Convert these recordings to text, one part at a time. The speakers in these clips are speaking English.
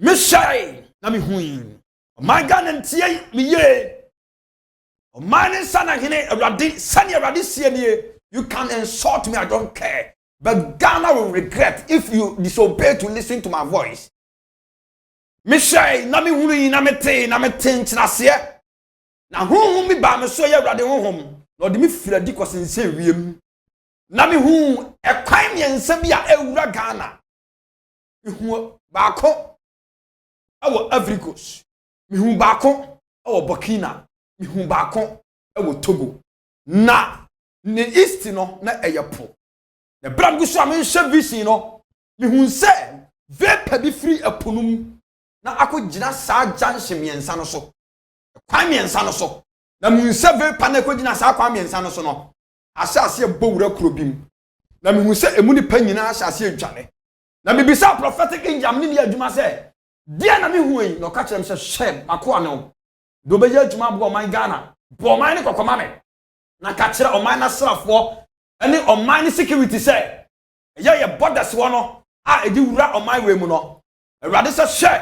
Mishai na mi hui. My God and tie mi ye. Mine sana hine Awurade sani Awurade sie you can insult me, I don't care. But Ghana will regret if you disobey to listen to my voice. Mishai na mi hui na me nchina se. Na honhom mi ba me so ye Awurade honhom. Na odi mi firadi kosense wiem. Na mi hu ekwan miensa bi a ewura Ghana. Mi hu baako awo Ivory Coast. Mi hu baako awo Burkina. Mi hu baako awo Togo. Na ne east no na eyepo. Na bram gu so am nhwe vision no. Mi hu se vapor bi free eponum na akogina saa junction miensa no so. Kwan miensa no so. Na mi hu se vapor na akogina saa kwan miensa no so no. Asase bowura krobim. Na mi hu se emu ni panyina asase adwane. Na mi bisa prophetic angel ni adwuma se dia na mi hu yi no ka kyerem se hwe makoa no do be ya adwuma bo man Ghana bo man ni kokoma me na ka kyere o man na srafo ene o man ni security se ye borders wo no a edi wura o man we mu no Awurade se hwe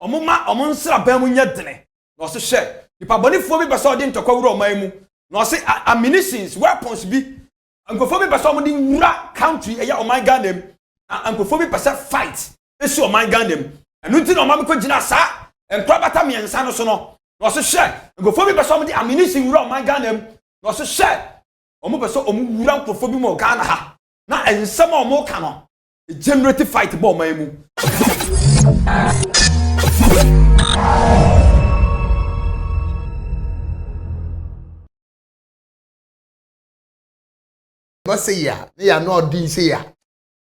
omuma nsra ban mu nya dene no se hwe ipa bonifo bi besa odi ntokwa wura o man mu no se ammunitions weapons bi ankofo bi besa omudi wura country eya o man Ghana mu ankofo bi besa fight esi o man Ghana mu enu nti no ma ko gina sa enkra bata miensa no so no se hwe ankofo bi besa omudi ammunition wura o man Ghana mu no se hwe omo besa omu wura ankofo bi mo Ghana ha na ensema omo ka no generate fight bo man mu Say ya, they are not din say ya.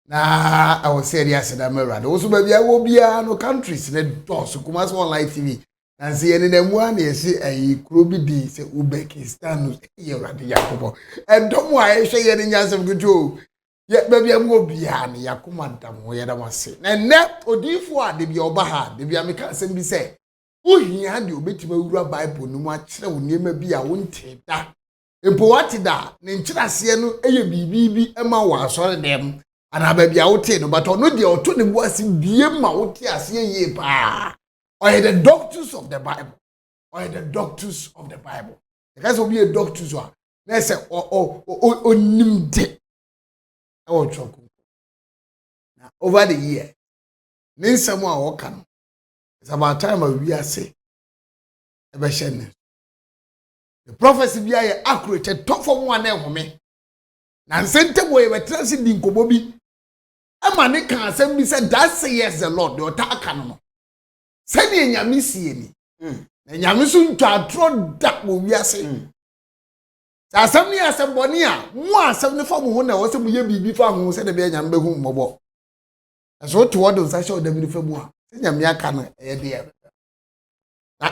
Na I was serious in America. Also, maybe I will be no countries. Let us come as one live TV and see any them one. Yes, a Krubi D say Uzbekistan here at the Yakobo. And don't why say any answer good Joe. Yet maybe I will be an Yakumantam where I was say. And net or D4 they be Obaha, they be American assembly say. Oh, he had you bet me Bible no much never be a won't take that. Empowati da ne nkyirasie no eye bibibi ema wa asore dem ana ba bia wote no but ono de oto ne buase bie ma wote ase ye pa or the doctors of the Bible or the doctors of the Bible because obi a doctors wa na say onimde e wo choko na over the year ne nsam a wo ka no it's about time we are say e be hye. The prophecy be accurate top from one ehome na nsente boy we transi di nkobo bi ama ne kan asem bi say that say yes the Lord the otaka no say ne nyame sie ni na nyame so ntwa atro da wo wi ase asem ni asem boni a mo asem ne fa mo ho na wo se mo ye bibi fa ho se de be nyame be hu mbobo so to what those show dem ni fa mu a se nyame aka no e de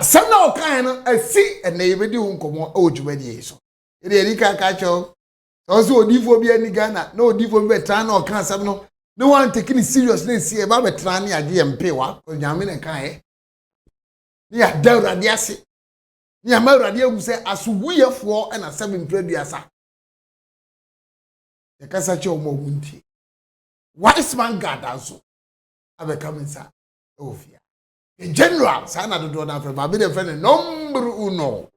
some now kind of see and they will do come oh to be so. It is catch also Odifo be any Ghana, no Odifo be trying or cancer no one taking it seriously see about a tranny idea and pay what or Yamin and Kai. Near Delta Diasi. Near Maradia who say as we are 4 and a 7 prediasa. The Casacho Mogunti. Wise man God also. Have a coming sir. Oh fear. In general, sana do na fe ba be the friend number 1.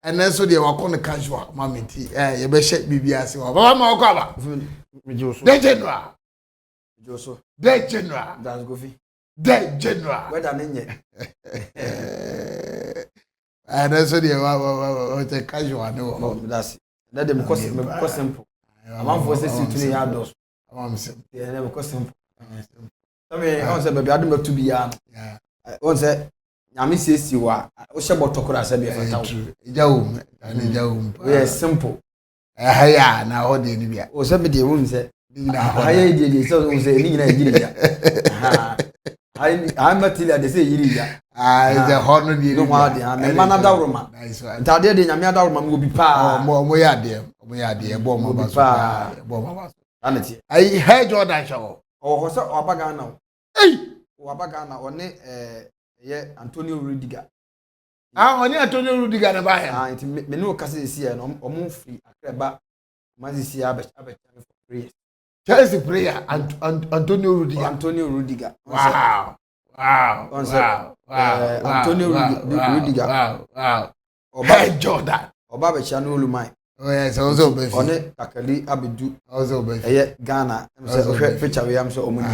And then so they were called casual mamity. You be shake bibia se wa. Baba ma kwa ba. The general. Joso. The general. That's gofi. The general. Where da nenye. And then so they were the casual no. That's that them cost simple. Among for say to the outdoors. Am simple. Yeah, them cost simple. I mean, I say baby, I don't to be yeah. One say, nyame sesi wa, o she botokora say be fata. Ijawum, ani jawum. We simple. Haya na ho de ni bia. O say be de won say. Haya de say o say ni nyina yiri ya. I material they say yiri ya. The horn de. No ma de, me mana dawroma. Ntade de nyame dawroma mo bi pa. Mo ya de, bo mo ba so. Bo mo ba so. Aneti. I heard Jordan show. Oh, so Obaga now. Hey! Obaga now, one Antonio Rudiger. Only Antonio Rudiger na ba he. It me no kase see no omo free akreba. Mazi see abe for prayer. Chelsea prayer Antonio Rudiger. Antonio Rudiger. Wow. Antonio Rudiger. Wow. Jordan. Oba be chia no Olumai. Oh yes, also be. One Kakali Abidu. Also be. Ghana. So picture we am so omuni.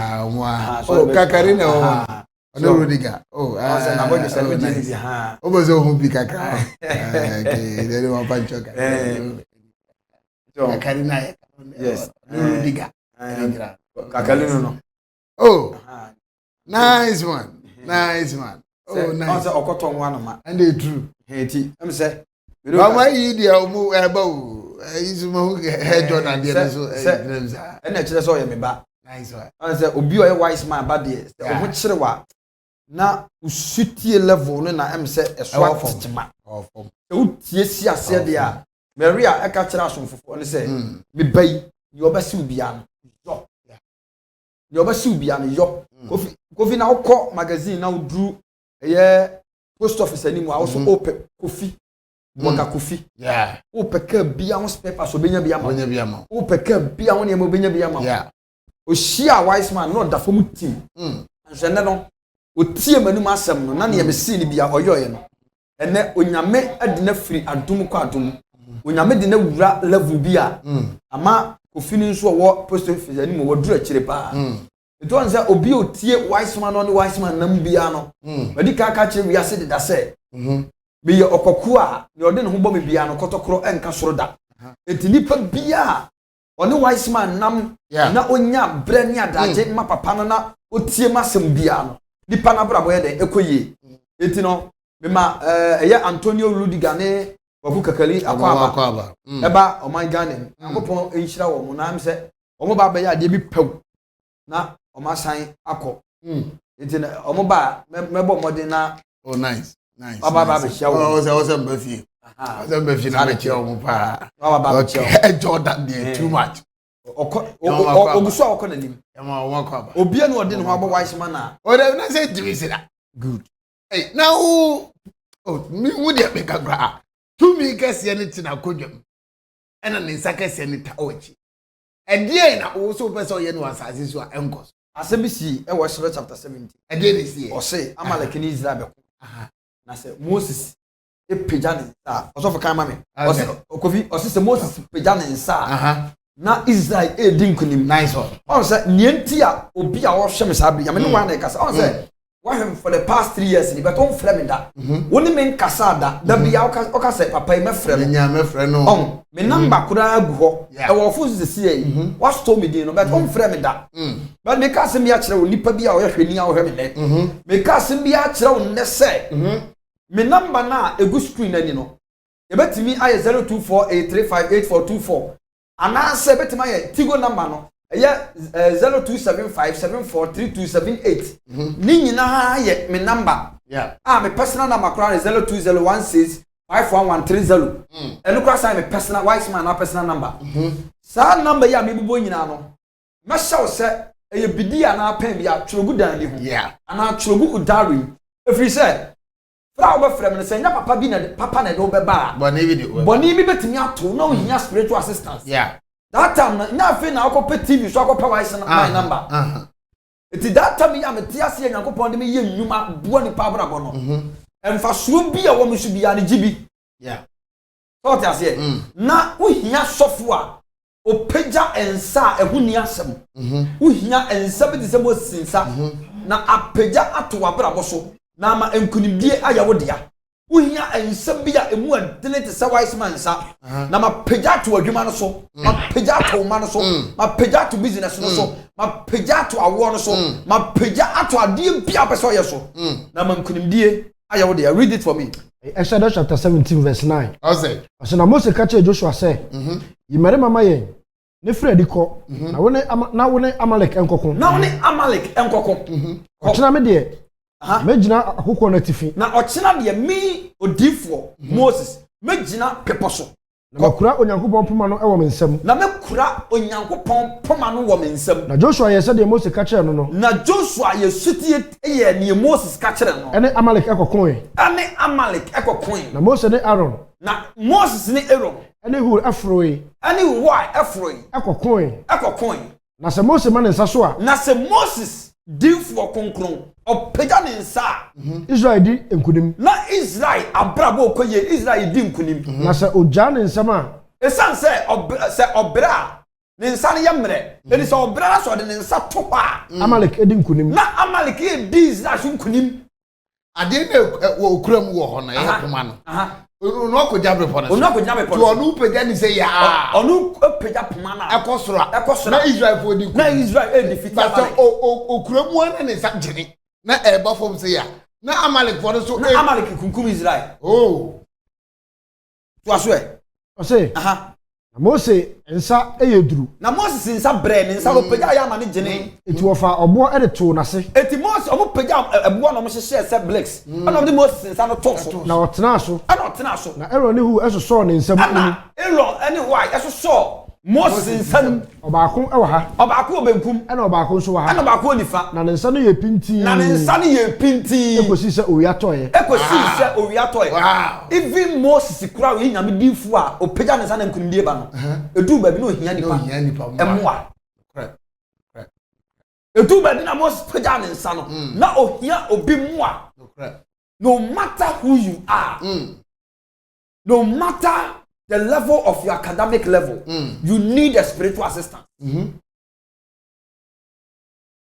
Oh Kakari na no Rudiger. Oh, I say na boy say we dey ha. Obozo hu bi kakra. Okay, they want pancho kakra. Kakari na. Yes. Rudiger. Kakali no. Oh. Nice one. Oh, nice. Say okoton one ma. And they true. Heti. Em say Mama yi dia omu eba o. Izuma head Jordan dia so. Na kire so ye me ba. Nice one. I say obi o ye wise man ba de. Omo kire wa na usutie level no na em say eso atchima. Ofom. E utie si ase de a Maria e ka kire asomfofo ne say me bai ni obasi ubia no. Yo. Ni obasi ubia no yo. Kofi na ukọ magazine na udru eye post office animu a also open Kofi Boka Kofi. Yeah. Opeka bia won paper so benya bia ma. Benya bia ma. Opeka bia won e mo benya bia ma. Yeah. Ohia wise man no da fom team. Nhwene no otie manum asem no na ne yemesi ni bia oyoye no. Ene onyame adina firi adum kwa adum. Onyame de na wura level bia. Ama Kofi ni nso wo post office animu wo dura kire pa. Eto anza obi otie wise man no ne wise man nam bia no. Wadi ka kire wi ase de da se. Me ye okoku a ne ode ne ho bɔ me bia no kotokoro enka soro da. Enti nipa bia one wise man nam na onya bre ne adaje ma papa no na otie masem bia no. Nipa na bra boye de ekoyie. Enti no me ma eye Antonio Rudiger ne waku kakali akwaba. Eba o man Ghana. Akopon enhira wo mo na am se o mo ba be ya de bi pew na o ma san akọ. Enti na o mo ba mebo modern na. Oh nice. Baba be share. Oh, was a buffy. Was a buffy na be share mo pa. Baba share. Jordan dey too much. Oguso akọ na nim. Ema o kwaba. Obi anu ode ne ho abo wise man na. O dey na say divisi da. Good. Hey, now me would dey make a gra. To me kese ne tina kodwam. Ena ne nsa kese ne ta ochi. E dey na wo so person ye no asase so enkos. Asebisi e wo Exodus chapter 17. E dey this year. O say Amalek ni Israel be ko. Na say Moses e peja ne nsa. O so for kan ma me. O say Kofi o say Moses peja ne nsa. Na Israel e din kunim. Nice one. O say nienti a obi a wo hwe me sa bi. Ya me no wan na kasa. O say wahwem for the past 3 years ni but on frɛ me da. Woni me nkasa da bia o ka say papa me frɛ no. Nya me frɛ no. On me number kura agu ho. E wo fo se yi. What stole me din no but on frɛ me da. But me ka se me a kyerɛ wo nipa bia wo hwɛ ni a wo hwɛ me ne. Me ka se me a kyerɛ wo ne sɛ me number na egu screen ani no. E betimi aye 0248358424. Ana se betimi aye Tigo number no. Eye 0275743278. Ni nyina ye me number. Yeah. Me personal number kra 02016511130. Eno kra say me personal wise man na personal number. Sa number ya me bubo nyina no. Me hyew se eye bidi ana pen bia twrogu dan li ho. Yeah. Ana twrogu udari. Efri se fra oba frem ne se nya papa bi na papa na do be ba. Boni bi de. Boni bi betimi ato na ohia spiritual assistance. Yeah. That time na fe na akopɛ TV so akopɛ wise na my number. Iti that time ya meti ase Nyankopɔn de me ye nnwuma bo ni pa brabo no. Emfa so bi a wo me so bi ya ne gibi. Yeah. So ti ase na ohia sɔfo a opagya ensa ehu ni asɛm. Ohia ensa bi de sɛ mo sinsa na apagya ato wabrabo so na ama enkunimdie ayawo dia. Uhia ensa bia emu adene te se wise man sa na ma pagya to adwuma no so ma pagya to ma no so ma pagya to business no so ma pagya to awo no so ma pagya to ade bia pese oye so na ma nkunimdie aya wo de read it for me. Exodus chapter 17 verse 9. Ose na Moses ka che Joshua say yimere mama yen ne fredi ko na wone Amalek enkoko na wone Amalek enkoko ochina me de Mejina akoko na tifi. Na ochina de mi odifo Moses. Mejina peposo. Na makura Onyankopon poma no ewo me nsam. Na makura Onyankopon poma no wo me nsam. Na Joshua ye said Moses ka kire no no. Na Joshua ye sutie ye ne Moses ka kire no. Ene Amalek ekokon e. Ene Amalek ekokon. Na Moses ne Aaron. Na Moses ne Aaron. Ene Hur afro e. Ene Hur afro e. Ekokon e. Ekokon. Na se Moses man nsa so a. Na se Moses Difo konkron opega ne nsa Israel di nkunim na Israel abrabo okoye Israel di nkunim na se ogya ne nsama esan se obra ne nsa ne yemre eni se obra na so de ne nsa to ba Amalek edi nkunim na Amalek e di Israel nkunim ade na okuram wo ho na ye koma no ono akogya bepo na ono akogya bepo to ono pega ni se ya ono pega poma na ekosora na Israel fo di na Israel e defeat but okuram wo na ne sa gene na eba fom se ya na Amalek fo so na Amalek kunkum Israel oh to aso e o se aha na Mose nsa eyeduru na Moses nsa bre ne nsa opega ya ma ne gene eti wo fa obo ede to na se eti Moses omo pega ebo na omo hye se blacks ana omo Moses nsa no to so na otena so ana otena so na Aaron hu eso ne nsam ana Aaron any why eso so Moses nsa no obaako ewa ha obaako obenkum ana obaako nso wa ha ana obaako onifa na ne nsa no ye pinti na ne nsa no ye pinti ekosi se owi atoye se owi atoye even Moses kura we nyame difu a opega ne nsa na nkunimdie ba no edu ba bi no hia nipa emwa edu ba bi na Moses pega ne nsa no na ohia obi mwa no matter who you are no matter the level of your academic level you need a spiritual assistance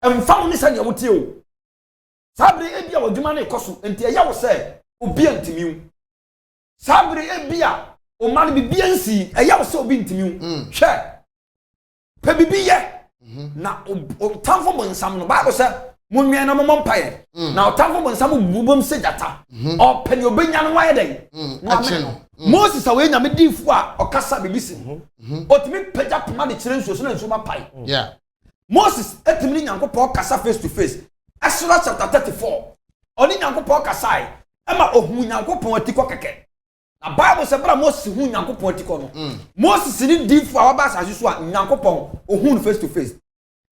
found this and you would tell Sabri Ebia or Jumani Kosu and Tia was said, Obian to you. Sabri Ebia or Mani BNC, a yaw so being to you. Share. Pebi be ye. Now, time for some Bible said, Munmiana Mumpire. Now, time for some Bubum Sedata or Penyobian Wide. Moses away na medi fua okasa bibisi otimi pega pema de kire nsuo so na nsuo pai yeah Moses etimi nyankopɔ kasa face to face Exodus chapter 34 oni nyankopɔ kasa ai ema ohu nyankopɔ atiko keke na Bible say bra Moses hu nyankopɔ atiko no Moses ni di fua wa ba sa so a nyankopɔ ohu face to face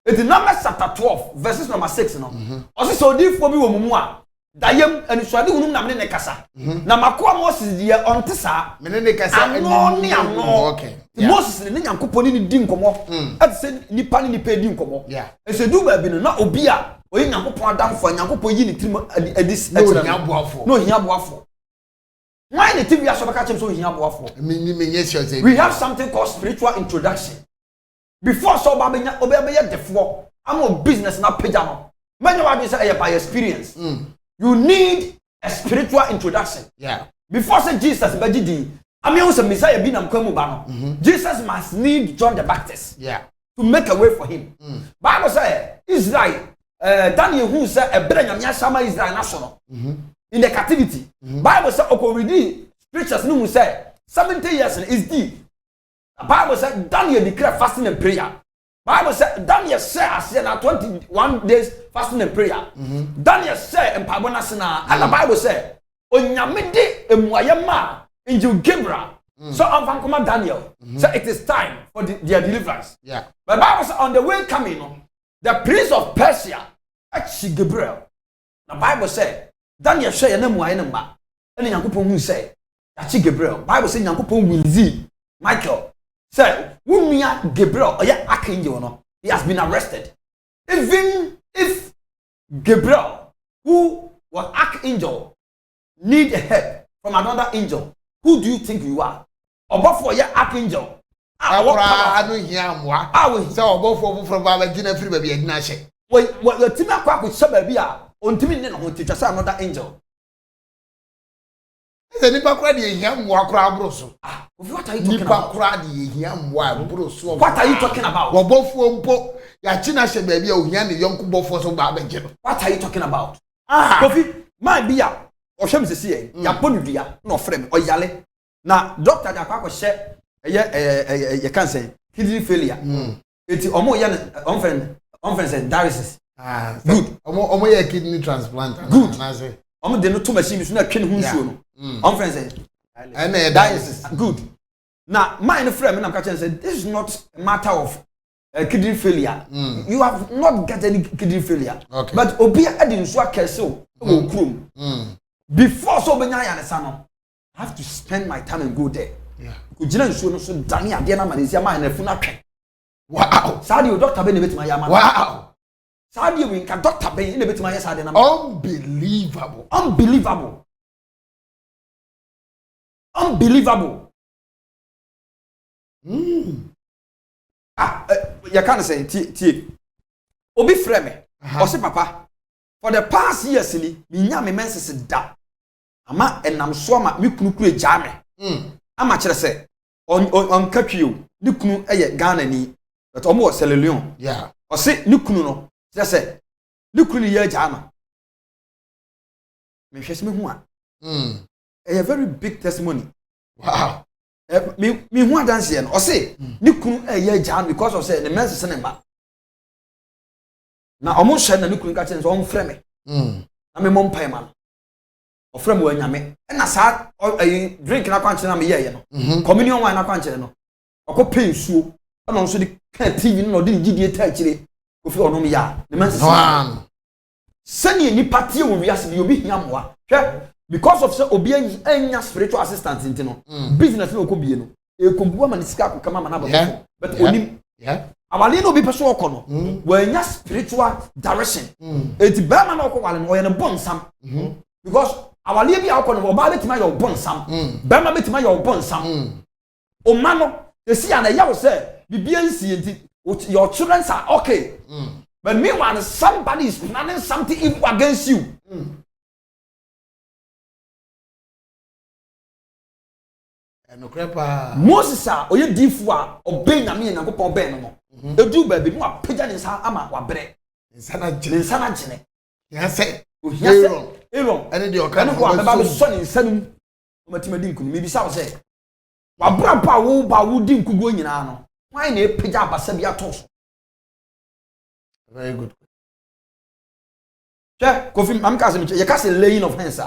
it is Numbers chapter 12 verses number 6 no osi so di fua bi wo mumu a dayem anusuade hunum na me ne kasa na makoa Moses die onte sa me ne kasa ano okay Moses ne nyankopɔ ni di nkomo at say nipa ni nipa di nkomo ese du ba bi no na obi a oyi nyankopɔ adamfo nyankopɔ yi ni tirim adis etira no hia boafo why the TV aso baka chem so hia boafo me nye sure say we have something called spiritual introduction before so ba benya obey defo am business na page no many wa be say by experience you need a spiritual introduction. Yeah. Before say Jesus bejidi, I mean also Messiah be nam kwemu ba no. Jesus must need John the Baptist. Yeah. To make a way for him. Bible say Israel Daniel who say ebere nyame asama Israel national. In the captivity. Bible say okoridi scriptures no say 70 years is deep. Bible say Daniel declare fasting and prayer. Bible said Daniel said na 21 days fasting and prayer. Daniel said in Pabona Sina and the Bible said Onyamide emuayema angel Gabriel. So I'm Daniel. So it is time for their deliverance. Yeah. But Bible said on the way coming, the prince of Persia, actually Gabriel. The Bible said Daniel said emuayema. And Yankupon who said actually Gabriel. Bible said Yankupon will see Michael. Say, Wumia Gabriel, archangel, no, he has been arrested. Even if Gabriel, who was archangel, need help from another angel, who do you think you are? Obofo ya archangel. I don't hear moi. I will say Obofo from Baba Gina Free baby and Nashe. Well, the Tina Quack with Sababia, on Timmy on teach us another angel. The nipa kradi ehia mwa kra abroso. What are you talking nipa about? kradi ehia mwa abroso. What are you talking about? Wobofuo mpo ya china hye baabi a ohia ne yonko bofo so ba abegye no. What are you talking about? Kofi, my bia, ohwem sese ya ponudua na ofrem oyale. Na doctor ja kwakọ hye ye cancer, kidney failure. Eti omo ya on dialysis. Good. Omo ya kidney transplant. Good. Na say omo de no to machine so na twen hu nsuo no. On friends dialysis. Good. Now, my friend, I'm catching said this is not a matter of kidney failure. You have not got any kidney failure. Okay. But obia edin so akeso o krum. Before so benya ya nesano, I have to spend my time and go there. Yeah. Kujina nsuo no so dani ade na Malaysia ma na fu na twen. Wow. Saudi doctor be ne betima ya ma. Wow. Saudi we can doctor ben na betima yes ade na. Unbelievable. Unbelievable. Unbelievable. You can't say tie. Obi frɛ me. O say papa for the past years ni me nya me menses da. Ama enam so ama me kunu kuru egya me. Ama kyerɛ sɛ on katwio ne kunu eye Ghana ni. But omo was Sierra Leone. Yeah. O say ne kunu no say ne kunu ye egya ma. Me hwese me hu a. A very big testimony. Wow. Me hu adanse no. O say ne kunu ye egya because of say the menses ne ma. Na omo hye na ne kunu ka kyerɛ so on frɛ me. Na me mom pai ma. O frɛ me wanyame. E na sa drink na kwankyerɛ na me ye no. Communion wine na kwankyerɛ no. Okɔ pay nsuo. Na nso di ka TV no di gidie ta kyerɛ. Kofi onom ya. Ne menses. Sani ni party wo wiase bi obi hia moa. Hwɛ because of say obi anya spiritual assistant nti no. Business no okɔ bie no. E kombuwa ma ne sika akoma ma na ba. But onim. Yeah. Awale no bi pese okɔ no. When nya spiritual direction. Eti ba ma na okɔ wale no oye ne bonsam. Because awale bi akɔ no oba betima ye bonsam. Ba ma betima ye bonsam. O ma no esi ya na ya wo say bibia nsi enti your children are okay. But meanwhile, somebody is planning something evil against you. Moses oye difu a obey nyame Nyankopon obey no. Edu ba bi no apagya ne nsa ama wabrɛ. Nsa na gene. Ya say Aaron. Ene de oka no ko ba so ne nsa num. O matima di nkunu. Me bi sa wo say. Wabra pa wo ba wo di nkugo nyina no. Why na epagya abasa bi ato. Very good. Yeah, Kofi, I'm casting you can't say laying of hands.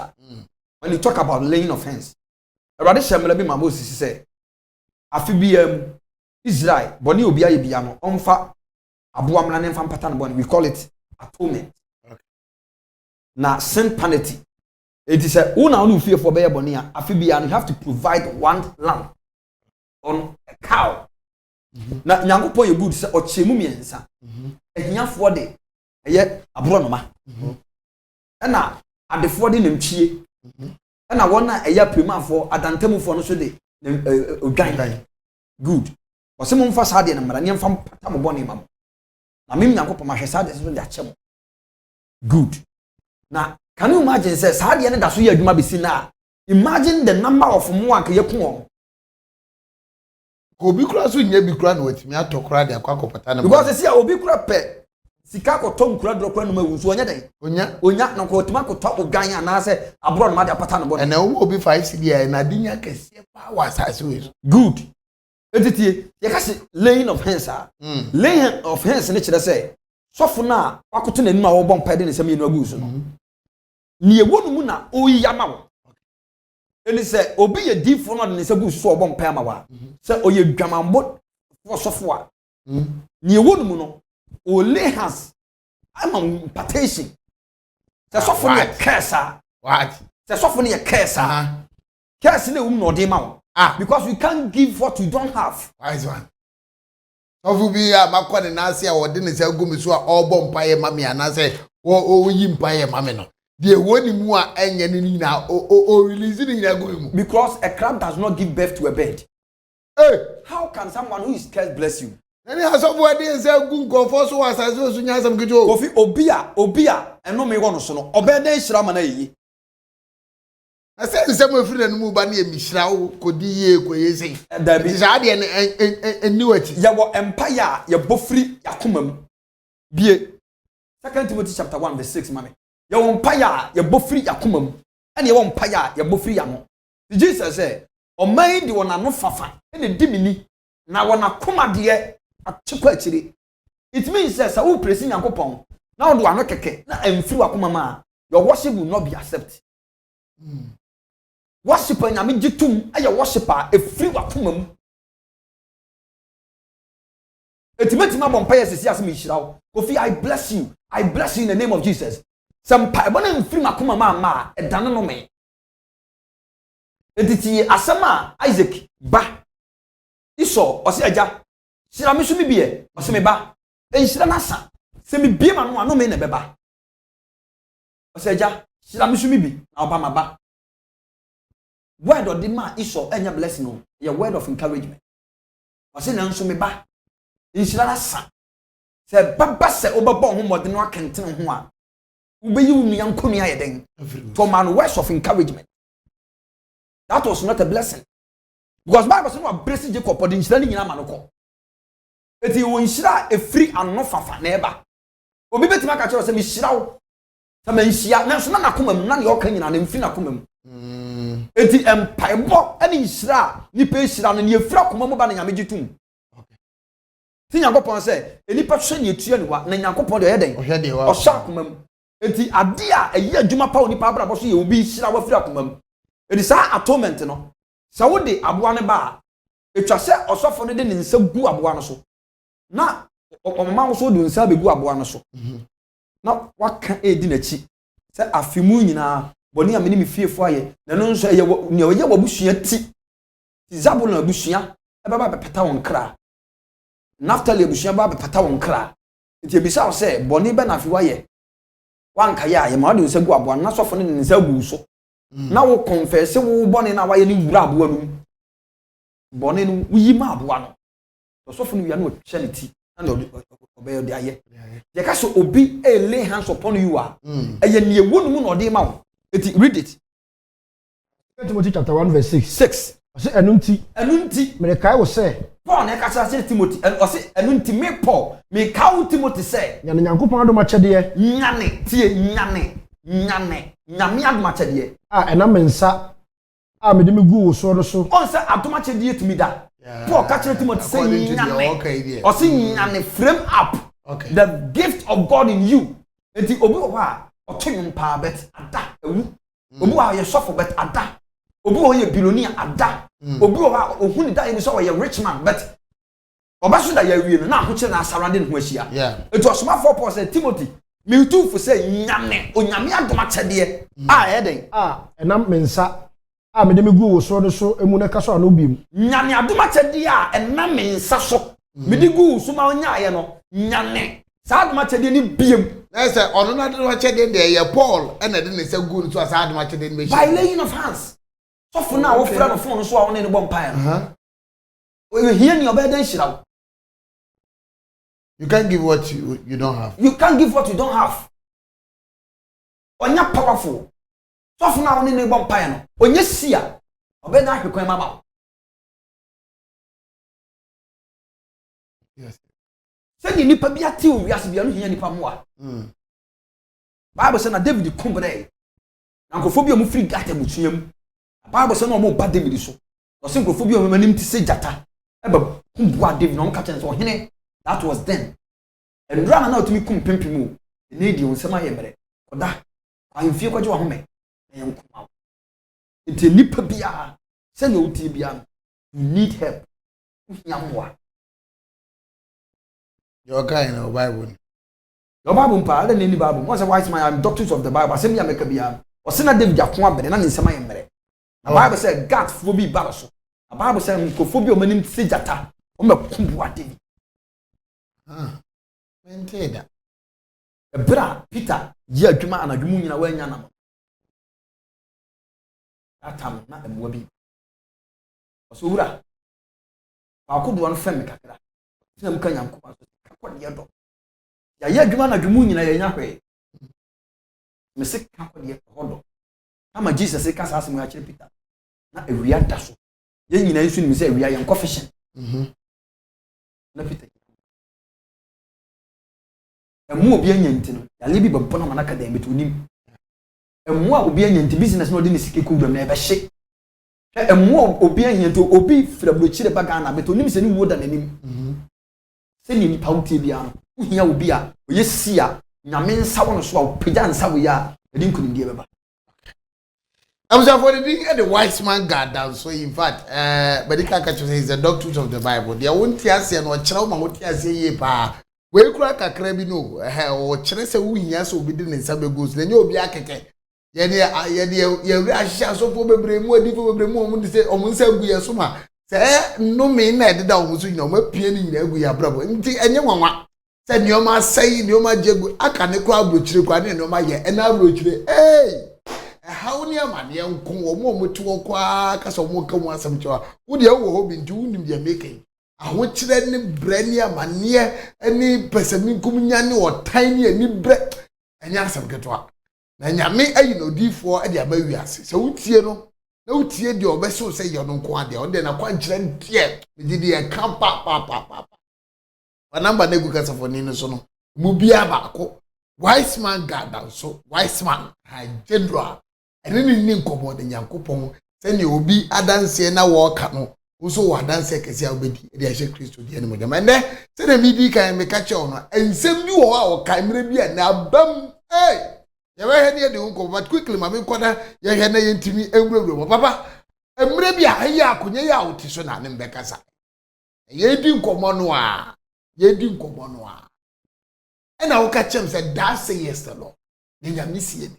When you talk about laying of hands, rather Shamela be my boss say, Afi Israel, Boni Obia Biano, Onfa, Abuamlan and Fan Patan Boni, we call it atonement. Okay. Now, sin penalty. It is a una fear for Bear Bonia, Afibian, you have to provide one lamb on a cow. Now, Yango you good or Chemumiansa. Ehia for de eye abronoma na adefo de nemchie na wona eye premafo adantamufo no so de odwan good wose mo mfa saade na mara nyemfa pata mo bone mam na mem Nyankopon mahwe saade so de achem good na can you imagine say saade ne da so ye adwuma besi na imagine the number of mo anka yekun Obi kura so nya bi kura na watimi atokora de akwakopata na because see obi kura pe sika ko tom kura dro kura no mawu so onya den onya no ko otima ko to ogan ana se abro no ma de apata no bo na wo obi 5 cd na dinya kese pa wasase we good etitie ye ka se laying of hands laying of hands ne kire se sofo na wakoto na nima wo bon pa de ne sem ye no agu so no ni ewo mu na oyi ama wo eni se obi ye difo no de ne se gu so obon pa ama wa se oye dwamambo for sofo a ni ewo mu no o lay hands ama impartation se sofo ne kesa what se sofo ne kesa kesa ne no de ma wo because you can't give what you don't have. Wise one. Ofu bi ya makọ na ase a wode ne se agum so a obọ mpaye mame ana se o yi mpaye mame no. The woni mu a enye ni na o release ni na agum mu. Because a crab does not give birth to a bird. Hey, how can someone who is cursed bless you? Any asobo ade se agum konfo so asase so nya asam kejo. Kofi obi a eno me wono so no obeda nhira ma na yi. Ase nsem afiri na numu ba na emihira wo kodi ye koye sei. Da bi ja de eni wachi. Ya wo empire ya bofri yakomam. Bie 2 Timothy chapter 1 verse 6 mame. Ya wo empire ya bofri yakomam. Ene ya wo empire ya bofri ya no. Jesus say oman di wona no fafa ene dimini na wona koma de akyekwa akire. It means say wo presi Nyankopon na wo do ano keke na amfiri wakoma ma your worship will not be accepted. Worshipper nyame gitum aye worshipper efiri wakoma mu. Etimetima bompa yesisi asem ihira wo. Kofi I bless you. I bless you in the name of Jesus. Sampa ebona mfiri makoma ma edane no me. Etiti asema Isaac ba. Iso osi aja. Sira me so bibie, osi me ba. Enhira na sa. se me bie ma no ano me na beba oseja shira me sumi bi na oba maba word of the man iso enya blessing no your word of encouragement ose na nso me ba nshira na sa se baba se obaba ho modern no akenten ho a ubeyi unu yankonu ayeden to man words of encouragement. That was not a blessing. Because Bible says no blessing Jacob for the nshira ni nyina manoko. Eti wo nshira e free and no fafa na eba. Obi betima ka kire say me shira wo. Sa man hia na so na nakoma mu na ne oka nyina na mfi nakoma mu. Eti empaibo ani nshira ni pe shira no ne efira koma mu ba na nyame gitum. Okay. Ti Nyankopon say enipa hwe ne etua ni wa na Nyankopon de yeden. O sha koma mu. Eti ade a eyi adwuma pa oni pa bra bo so ye obi shira wa fira koma mu. Edi sa atonement no. Sa wo de aboa ne ba etwa se osofo ne de ne nsa gu aboa no so. Na omama wo so de nsa be gu aboa no so. Na waka edi na chi. Se afimu nyina boni amene me fiefo aye. Na no nso eye ne oye wabusua ti. Zabulon abusua e baba bepeta won kra. Naftali abusua baba bepeta won kra. Nti ebisa wo se boni be na afiwa ye. Wanka ya ye ma de nsa gu aboa na sofo ne nsa gu so. Na wo confess wo bone na waye ni wura aboa no bone no wuyi ma aboa no to sofo no wia no charity na obey de aye ye ka so obi lay hands upon you a eye ne ewu no no de ma wo eti read it. Timothy chapter 1 verse 6 say enunti me kai wo say Paul na ka say Timothy o say enunti me Paul me ka wo Timothy say nyane Nyankopon adoma chede nyane tie nyame adoma chede ena mensa me de me gu so do so on say adoma chede timi da Paul ka chere Timothy say nyame o say nyane frame up the gift of God in you enti obi wo ha otonum pa bet ada ewu obi wo ye sofo bet ada obi wo ye billionaire ada obi wo ha ohuni da eni so ye rich man bet obaso da ya wie no na ho chere na surrounding ho ahia enti osoma for Paul say Timothy me tu for say nyame onyame adoma chede eden enam mensa me de me gu wo so do so emu na ka so ana obiem nyame adoma chede enam mensa so me de gu so ma onya ye no nyame sa adoma chede ni biem na say ono na adoma chede de ye Paul na de ne say gu no so sa adoma chede ni be by laying of hands so for now wo fra no phone so a won ne bom pa we hear ni obeden shira. You can't give what you don't have. You can't give what you don't have. Onya powerful. So for now, only one pie no. Onya sia. Obe na hwekwan mama. Yes. Say ni nipa bia ti o wiase bia no hia nipa mo a. Bible say na David kumbre. Na nkofobia mu free gata mutuam. Bible say na mo ba David so. O say nkofobia mo manim ti se jata. Eba kumbua David no ka chen so hene. That was then. And run out to me come pimpimu. The need you sama yemere. Oda. I feel kwa jwa home. Na yankum out. Nti nipa bia se na oti bia you need help. Nyamwa. Your guy in the Bible. Your Bible pa, I don't need Bible. Once a wise man, I'm doctors of the Bible. I say me make bia. O se na David akwa bere na nsama yemere. The Bible say God phobia balaso. The Bible say nkofobia o manim se jata. O me kumbuwa David. Menteda. Ebra Peter ye adwuma anadwumu nyina wanya nam. Atam na emwa bi. Oso wura. Akodo no fem kakra. Tina muka Nyankopon so kakode ye do. Ya ye adwuma anadwumu nyina ye nya hwe. Mese kakode ye hodo. Ama Jesus ka sa asem ga kire Peter. Na ewia da so. Ye nyina nsu ni mese ewia ye nkofishen. Na Peter emu obi anyanti no ya lebi babbo na manaka da meto nim emu a obi anyanti business no de ne sike kudum na ebe hye emu obi anyanti obi frabrochire baga na meto nim se ni wo da nanim se ni nipa wutie bia no uhia obi a oye sia nyame nsa wo no so a pagya nsa wo ya edi nkunim die beba. I'm sorry for the wise man God down. So in fact, medical catcher is the doctors of the Bible. They won't hear say no chira ma won't hear say ye pa. We kura kakra bi no o kyerɛ sɛ wo hia sɛ obi di ne nsa begos na nye obi akeke ye wi ahihia so fo bebre mu adi fo bebre mu omu de sɛ omu nsa gu ye so ma sɛ no me na ededa omu so nyina omu pie ni nyina gu ya brabo nti enye nwanwa Say nioma say nioma jegu aka ne kwa brochire kwa ne nioma ye ena brochire how ni amane nko omo mutu kwa kasa omo ka mu asem chewa wo de wo ho bi nti wunim de make aho kire ne brani amane ani pesaminkum nya ne otan ne ani bre enya asem ketwa na nyame ayi no difo e de abawi ase se wutie no na wutie de obeso se ye no nko ade o de na kwa nkire ntie me de e kan pa number na gu kasa for ni no so no mu bia ba ko wise man God so wise man general ene ni nkomo de Nyankopon se ne obi adanse na wo ka no wo wa adanse kese a obedi de ahye Kristo de ene mo jama ne se na mi di kan me ka che ono ensem bi wo a wo kan mre bi na bam ye we he ne de nkomo but quickly ma me koda ye he na ye ntimi enwurawura papa mre bi a ye akonya ya oti so na ne mbekasa ye di nkomo no a ye di nkomo no a ena wo ka chem se that say yes the Lord ne nyame sie ni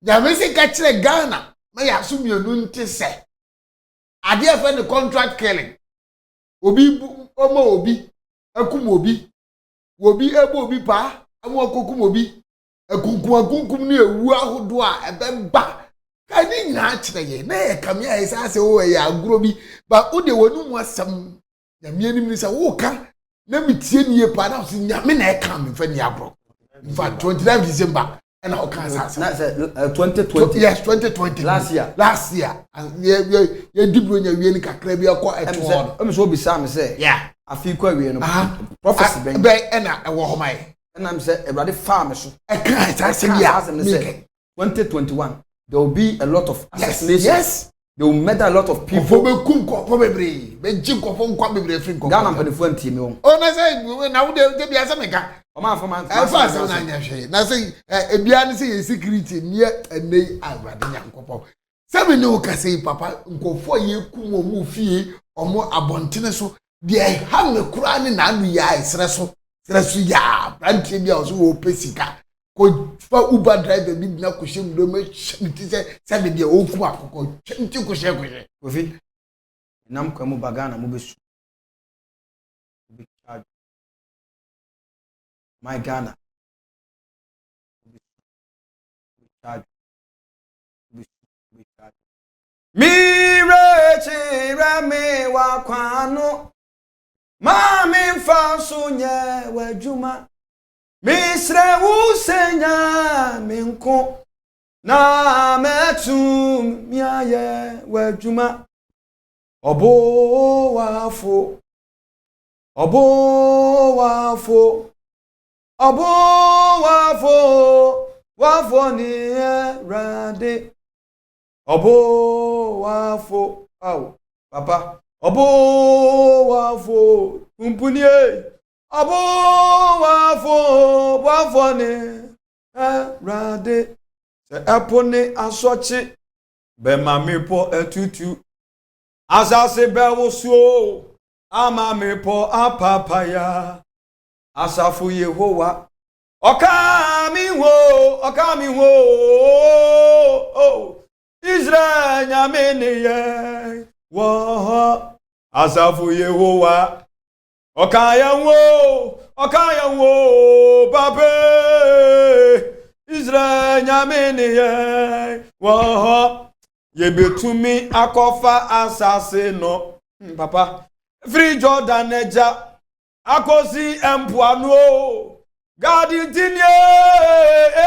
nyame se ka kire Ghana ma ya so mienu nte se ade afa ne contract killing obi omo obi akum obi ebo obi pa amu akokum obi akunkum ne ewu ahodo a ebeba ka ni nyina kire ye na ye kam ya isa se wo ya aguro bi ba wo de wonu mu asam nyame anim ni se wo ka na mitie nie pa na so nyame na e kam mfa ni abro in fact 29 December and how can I say 2020 yes 2020 last year and ye dibro nya wie ni kakra bi akọ eto o me so bisa me say yeah afi kwa wie no prophecy ben na e wo homai na me say everybody farm so e kan ta say ya 2021 there will be a lot of assassinations. Yes. They will murder a lot of people. Probably. Ghana mpanifo antie me won. Oh na say na wo de bia say meka. O ma fama. E fa say na nya hwe. Na say e bia ne say security nie enei Awurade Nyankopon. Say me no ka say papa nkofo ye kum omu fie omo abontene so de ha me kura ne na anu ya esre so ya brantie bia so wo pesika. Ko fa Uber driver bi na ko hye ndo me nti se me de oku akoko nti ko hye Kofi nam kwa mu bagana mu besu my Ghana Mire rame wa kwano mami mfaso nye wajuma Misre usenya minko na metum miaye wajuma obo wafo wafo ni rade obo wafo aw papa obo wafo umpunie Abo wafo ne rade se epone asochi be mamipo etutu asase be wosuo amamipo apapaya asafu Yehowa okami wo Israel nyamene ye wo asafu Yehowa Okayanwo babe Israel nyamene ye wo ye betumi akofa asase no papa free Jordan eja akosi empuano gadi tinye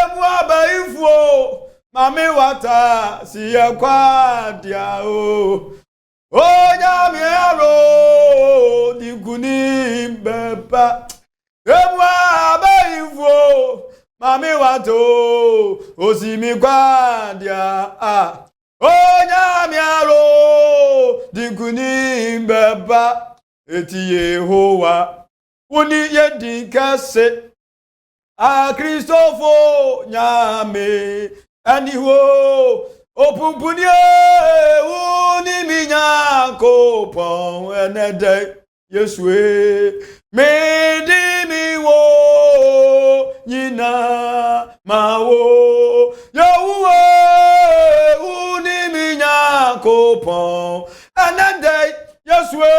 emu abaifuo mame wata siye kwadia o Onya miaro diguni beba Emwa baivo mami wato osimi kwadia Onya miaro diguni beba eti Yehowa uni yedikase Christopher nyame aniho Opumpunie uni minyako pon enede Yesue medi mi wo nyina mawo Yahweh uni minyako pon enede Yesue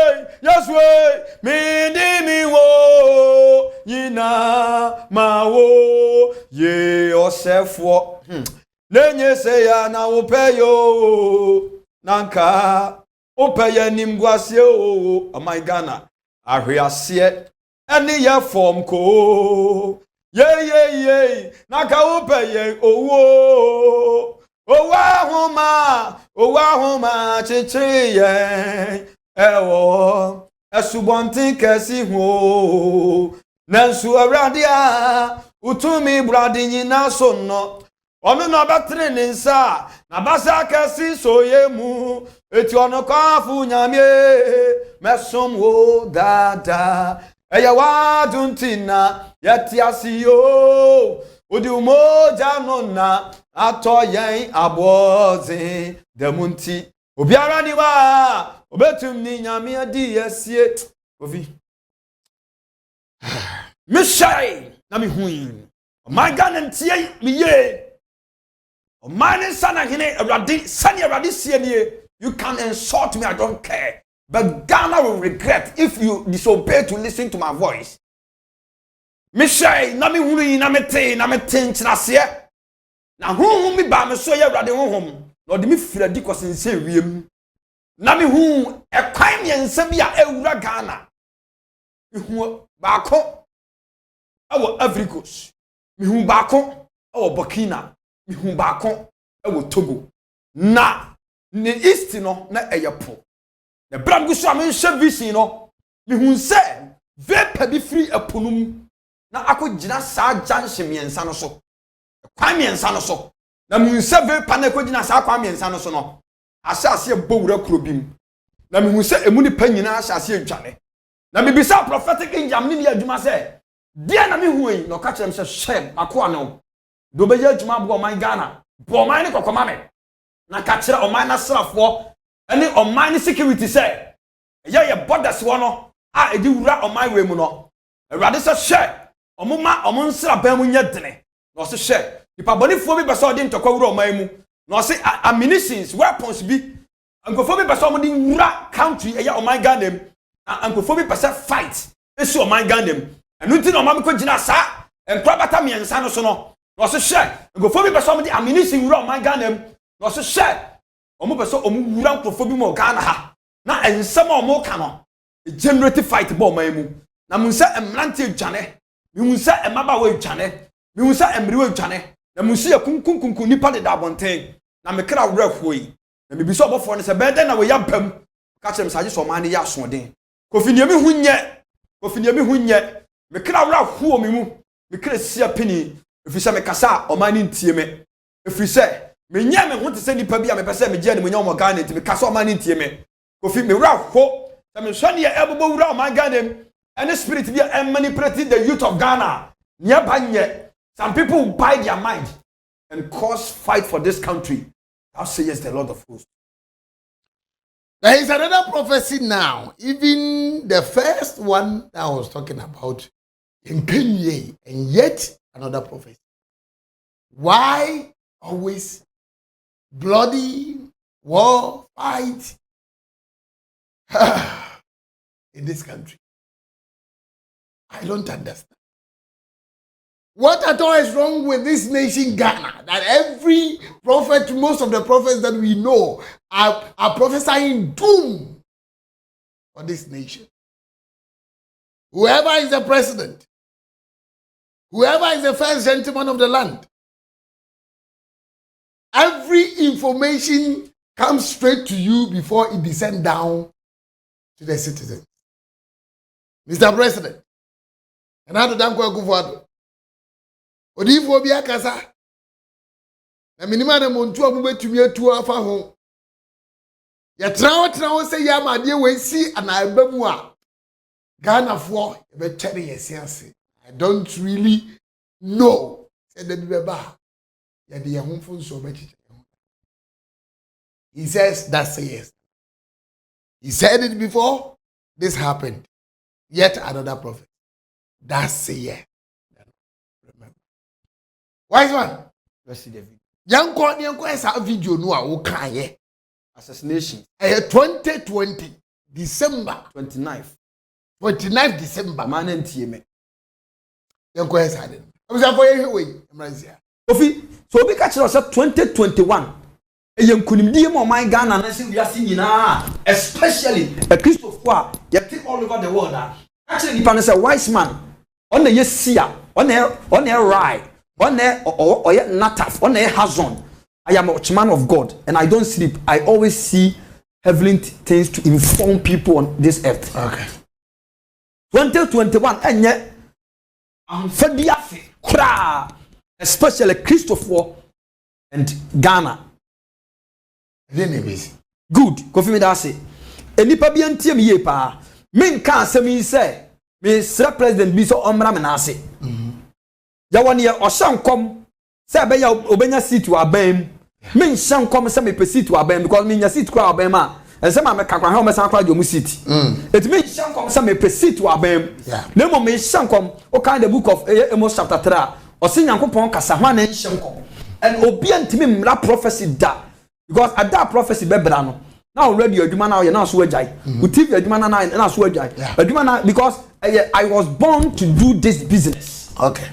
medi mi wo yina mawo ye osefo nenye se ya na upeyo nanka upeya nimguase o my Ghana ahwiase eni ye form ko ye naka upeya owo owa homa chichiye ewo esubontin kesi ho nansu awrade a utumi brade nyina so no onu no betre ne nsa na basa kesi soye mu eti ono kafu nyamie mesom wo dada eya waduntina yeti asiyo odi umoja no na ato yen abozi demunti obiara ni wa obetum ni nyame adi yasie ovi mishai na mi huin my God ntie mi ye o man sana hine awrade sani awrade sie nie you can insult me I don't care but Ghana will regret if you disobey to listen to my voice mishai na mi hunu na mete nkyerase na honhom mi ba me so ye awrade honhom na odi mi firadi kosense wiem na mi hu ekwan yensa bi a ewura Ghana mi hu baako awo Ivory Coast mi hu baako awo Burkina mi hu baako awo Togo na ne east no na eyepo na bramgu so am hye vision no mi hu se vapor bi free eponum na akogina saa junction miensa no so kwan miensa no so na mi hu se vapor na akogina saa kwan miensa no so no asase bowura krobim na mi hu se emu ni panyina asase adwane na mi bisa prophetic injam ni adwuma se dia na mi hu yi no ka kyerem se shem akoa no do be adwuma bo man Ghana bo man ni kokoma me na ka kyere o man na srafo ani o man ni security se ye borders wo no a edi wura o man we mu no awrade se she omuma omo nsra ban mu nya dene no se she ipa bonifo bi be se odi ntokwa wura o man mu no se ammunitions weapons bi ankofo bi pese omudi wura country eya oman Ghana em ankofo bi pese fight esi oman Ghana em enu ti na omam ko gina sa enkra bata miensa no so no se hye ankofo bi pese omudi ammunition wura oman Ghana em no se hye omo pese omu wura ankofo bi mo Ghana ha na ensem omo ka no generate fight bo oman mu na munsa emlante adwane mi munsa emaba wa adwane mi munsa emri wa adwane na munsi yakunkunkun nipa de da bonten na mekra wura hoi na me biso obofo ne se beden na we yabam ka kyerem saje so man ne ya asoden kofiniemi hunye mekra wura huo me mu mekra sia pini efise mekasa o man ne ntie me efise menye me ho te se nipa bi a mepese me je ne menye o mo Ghana nti mekasa o man ne ntie me kofi me wura ho se me hwe ne ebobo wura o man Ghana em any spirit bi a manipulate the youth of Ghana nya banye. Some people buy their mind and cause fight for this country. Thou sayest the Lord of hosts. There is another prophecy now. Even the first one that I was talking about in Kenya, and yet another prophecy. Why always bloody war fight in this country? I don't understand. What at all is wrong with this nation, Ghana? That every prophet, most of the prophets that we know are prophesying doom for this nation. Whoever is the president, whoever is the first gentleman of the land, every information comes straight to you before it descends down to the citizens. Mr. President, and how to thank you Odifo bi akasa na minima na montu amubetumi atu afa ho ya trawo se ya made we si anaba mu a Ghana fo e be twere yesiase. I don't really know said the beba ya de ho fo so be chiche. He says that's a yes. He said it before this happened. Yet another prophet. That's a yes. Wise one. Let's see the video. Yanko esa video no a wo kan ye. Assassination. 2020 December 29th. 29th December. Man ntie me. You go ahead. I was for you way. Kofi, so we catch us 2021. Yen kunimdie mo man Ghana na se wiase nyina, especially a Christopher, you take all over the world. Actually, the is a wise man. On the yesia, on the rye, on the or nataf, on the hazon. I am a man of God and I don't sleep. I always see heavenly things to inform people on this earth. Okay. 2021 and yet I'm especially Christopher and Ghana. Good. Kofi me da say. Enipa bi antie me ye pa. Me nka asem yi say me sra president bi so omra me na ase. Ya woni ye ohyankom say be ya obenya seat wa abam. Me nhyankom say me pe seat wa abam because me nya seat kwa abam a. Ense ma me kakwa ha o me san kwa jo mu seat. Et me nhyankom say me pe seat wa abam. Na mo me nhyankom o kan the book of Amos chapter 3. O se nyankopon kasa ho na nhyankom. And obi antimi mra prophecy da. Because at that prophecy be brano. Now already adwuma now you now so ajai. We TV adwuma na so ajai. Adwuma na because I was born to do this business. Okay.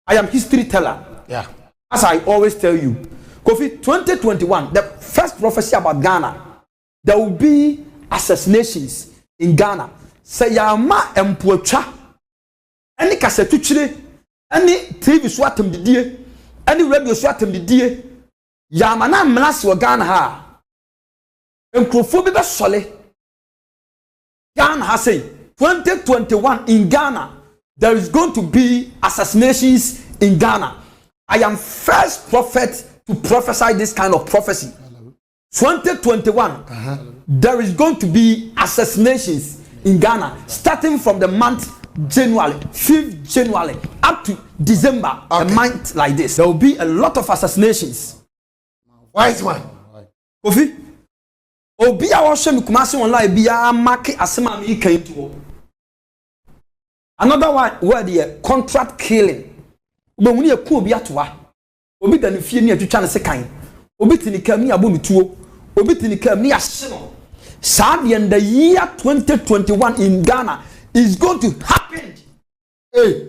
I am history teller. Yeah. As I always tell you. Kofi 2021 the first prophecy about Ghana. There will be assassinations in Ghana. Say ya ma empuatwa. Any kasetuchire, any TV so atemdidie, any radio so atemdidie. Yamana mlas wa Ghana ha. Enkrofo bi be sole. Ghana ha say 2021 in Ghana there is going to be assassinations in Ghana. I am first prophet to prophesy this kind of prophecy. 2021 there is going to be assassinations in Ghana starting from the month January, 5th January up to December, a month like this. There will be a lot of assassinations. Wise man. Kofi. Obi a wo hwe me Kumasi online bia make asema me kan to. Another one word here contract killing. Obehunu ye ku obi atoa. Obi da ne fie ne atwitwa ne sekan. Obi tinika mi abo metuo. Obi tinika mi ahye no. Sad in the year 2021 in Ghana is going to happen. Hey.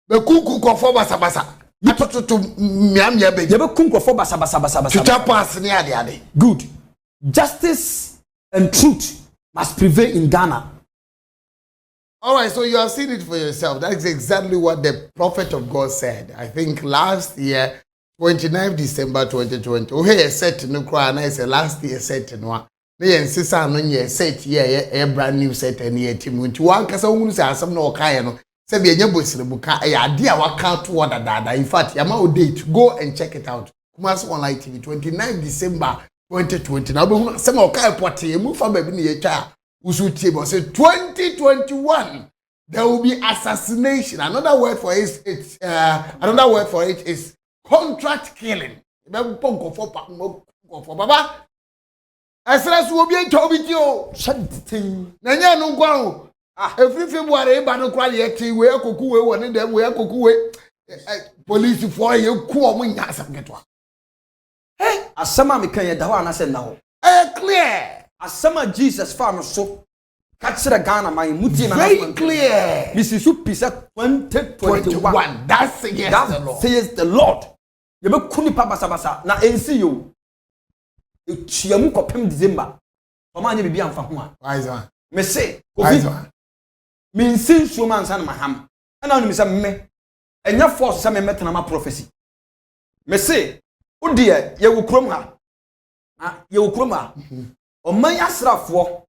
Be kuku ko fo basa basa. Atototo miamia be. Ye be kunko fo basa basa basa basa. Tuta pass ni ade. Good. Justice and truth must prevail in Ghana. All right, so you have seen it for yourself. That's exactly what the prophet of God said. I think last year, 29 December 2020. Oh, hey, set no cry, and I said last year set no. They insist on your set, a brand new set, and yet Timothy. One case, I won't say some no kind. Say be a nyabos rebuka. Idea what count what that. In fact, Yamao date. Go and check it out. Kumasi Online TV, 29 December 2020. Now, some of kind party move from baby near child. Usuti say 2021 there will be assassination. Another word for it is contract killing. Baba. Asra so obi ntwa bi o. Shadting. Na nya no gwa o. Every February ba no kwa ye ti we akoku we woni dem we akoku we. Police for ye ku o mu nya asam getwa. Hey, asama me kan ye da ho anase na ho. Clear. Asama Jesus farm so catch Ghana my muti na very clear. This is pisa 2021. That's yes, the Lord. Says the Lord. You be kuni pa basa basa na ensi yo. Chiamu kopem December. Mama anya bibi amfa ho a. Wise one. Me say, wise one. Me nsin so man san maham. Ana no me say me. Enya force say me metena ma prophecy. Me say, wo de ye wo krom ha. Ye wo krom ha. Oman asrafo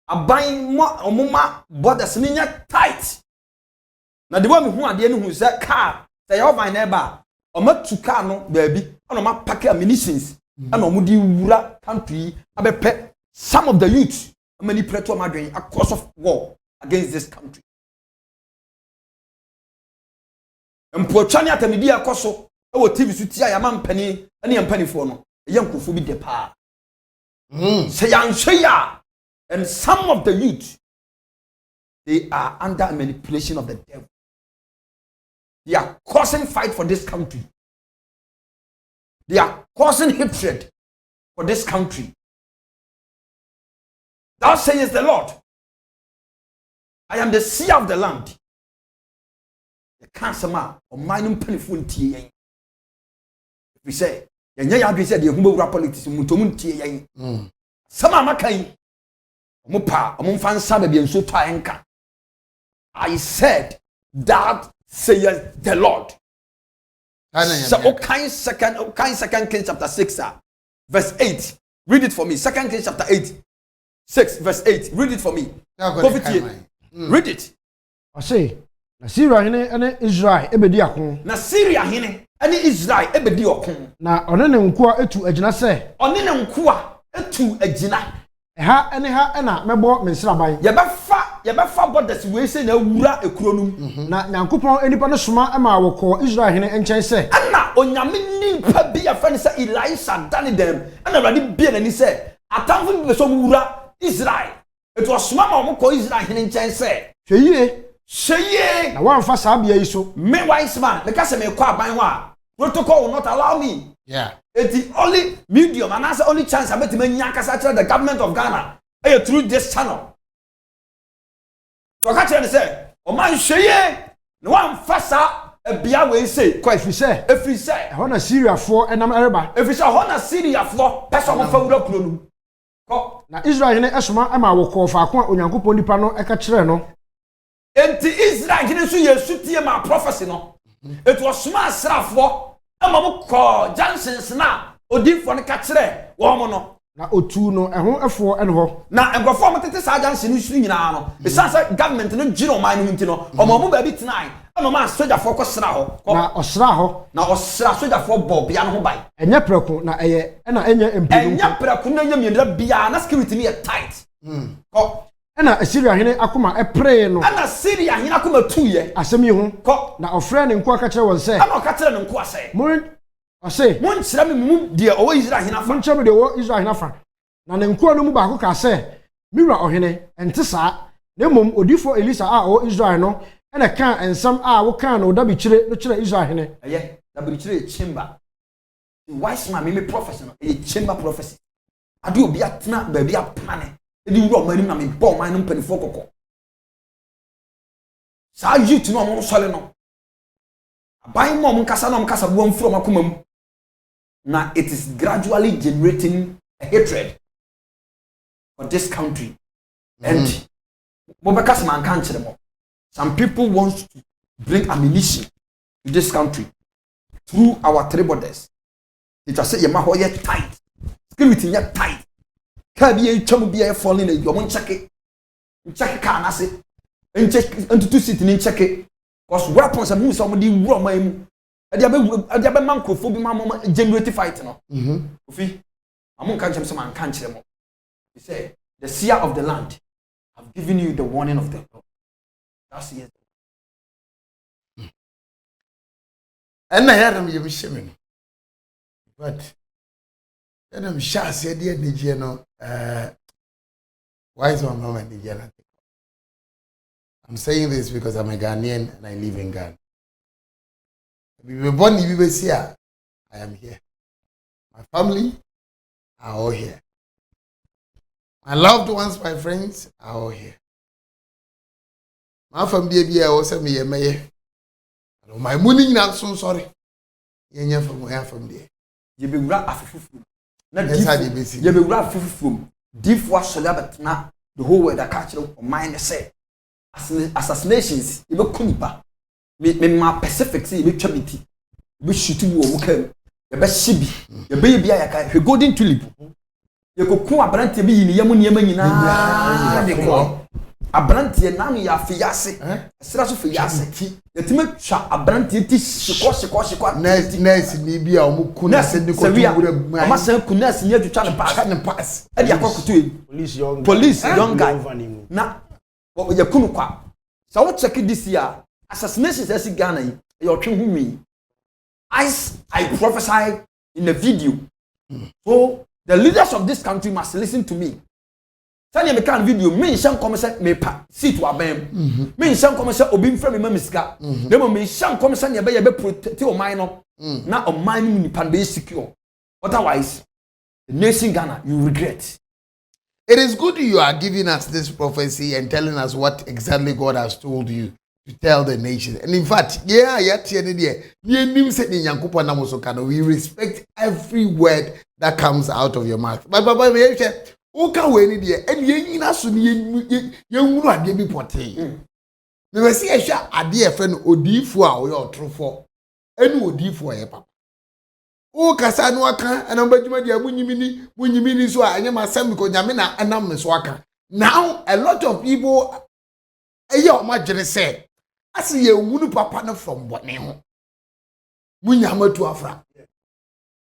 aban mo omuma borders ni nya tight. Na de wa me hu ade ni hu say car, say your van na ba. Omatu car no baabi. Ona ma pack ammunitions. And omudi wura country abepe some of the youth many preto amadwen across of war against this country. Mpochani atamidi akoso e wo TV so tia ya mampani ane yampanifo no yankofo bi de pa. Say ya and some of the youth they are under manipulation of the devil. They are causing fight for this country. They are causing hatred for this country. Thus says the Lord. I am the seer of the land. The cancer or mining penny tea. If we say, you said you move politics, Mutomunti. Some are making Mupa, among fan Sababy and so Tayanka. I said, that saith the Lord. So, second Kings chapter 6, verse 8. Read it for me. 2 Kings chapter 6, verse 8. Read it for me. Read it. I say, na Syria hene ene Israel ebedi akon. Na Syria hene ene Israel ebedi akon. Na one ne nko etu agina se. One ne nko etu agina. Ha ene ha ena mebo mensraban. Ye be fa borders we say na wura ekuro num. Na Nyankopon enipa no soma ama wokọ Israel hene enchen se. Ana onyame nipa bi afa ne se Elisha dane dem. Ana Awurade bia nani se atamfo bi so wura Israel. Etu osoma ma omkọ Israel hene enchen se. Sheye. Na wan fa sabia yi so. Me wise man, me ka se me kọ aban ho a. Protocol will not allow me. Yeah. It's the only medium and that's the only chance I met him the government of Ghana through this channel. So I can't say, oh man, sheye, no one faster a beer way say, quite if you say, I want a Syria for and I'm Araba. If it's a Honda Syria for, person of Fawdo. Now Israel in Esma, I'm our call for Onyankopon nipa no eka kire no. Enti Israel gine so yesutie ma prophecy no. It was smart staff for amamo call Johnson's na odifo ne ka kire wo mo no. Na otu no ehon efo ene ho. Na engofo mo tete sa Johnson no suru nyina no. Be say government no giro man no nti no. Omo ba bi tonight. Amama soldier for ko sra ho. Na osra ho. Na osra soldier for bob bia no ho bai. Enye preko na eye na enye empedum. Enye preko na enye miendra bia na security ni tight. Ko na Syria hene akoma epre no. Na Syria hene akoma tuye. Asem yi ho. Ko na ofre ne nko aka kire won se. Na aka kire ne nko ase. Ase. Mon kire me mu de o Israel hene afa. Mon kire me de o Israel hene afa. Na ne nko no mu ba ko ka se. Miwra ohene ente sa. Na mom odifo Elisa a o Israel no. Ena kan ensam a wo kan no da bi kire no kire Israel hene. Eye, da bi kire chamber. The wise man me prophecy no. E chamber prophecy. Ade obi atena ba bi apane. Edi wuro mani na me bo man no mpanifo kokko. Sa youth no mo sole no. Aban mo nkasa no nkasa bo mfuro makoma mu. Na it is gradually generating a hatred for this country. And Mobekasa man kan kire mo. Some people want to bring ammunition to this country through our three borders. It just say yema ho ye tight. Security ye tight. Ka bi e twam bi e falling e yo check it. Check ka na se. Into two city ni check it. Cause weapons am some di wuro man mu. Ade abe man krofo bi ma generate fight no. Ofi. Amon kan chem se man kan kire mo. He said, the seer of the land have given you the warning of the Lord. That's it. And I had him you shimming. But then I'm sure said the Nigeno why is my mama Nigerian? I'm saying this because I'm a Ghanaian and I live in Ghana. We were born in here. I am here. My family are all here. My loved ones, my friends are all here. My family I was me maye. My money not so sorry. Yenya from where from there. You be rap afufu. Na you be rap afufu. Deep was celebrate na the whole world that catch on mind say assassinations you be kunipa. Me ma Pacific see me twabiti. Be shoot wo mu kam. You be shibi. You be bia yaka he golden tulip. You go ku abrante bi yini yamu niam nyina. De ko. Abrante na no ya fiase. Sira so fiase. Yetime twa abrante ti shiko. Nurse ni bia o mu ku na se ni ko wura ma. Ama se ku nurse ni atwa ne pass. E dia kwakuto e. Police young guy. Na ya kunu kwa. So what check this year assassinations as Ghana yi your twen hu mi. I prophesy in the video. So the leaders of this country must listen to me. Sani me kan video me nhyam kom se me pa seat wa bam. Me nhyam kom se obi mfra me mamisika. Demo me nhyam kom se ne be protect o man no. Na o man ni nipa be secure. Otherwise the nation Ghana you regret. It is good you are giving us this prophecy and telling us what exactly God has told you to tell the nation. And in fact, we respect every word that comes out of your mouth. But Papa, we say, "Oka we ni there, and ye na so ni ye nwuru ade bi pote." Me we see ehwa ade e fe no odifo a wo ye otrofo. Enu odifo ye papa. O kasa no aka anambadwuma dia munyimini so a anya masam ko nyame na anam me so aka. Now a lot of people eye o magere say as ye wunu papa no from bone ho. Munyamatu afra.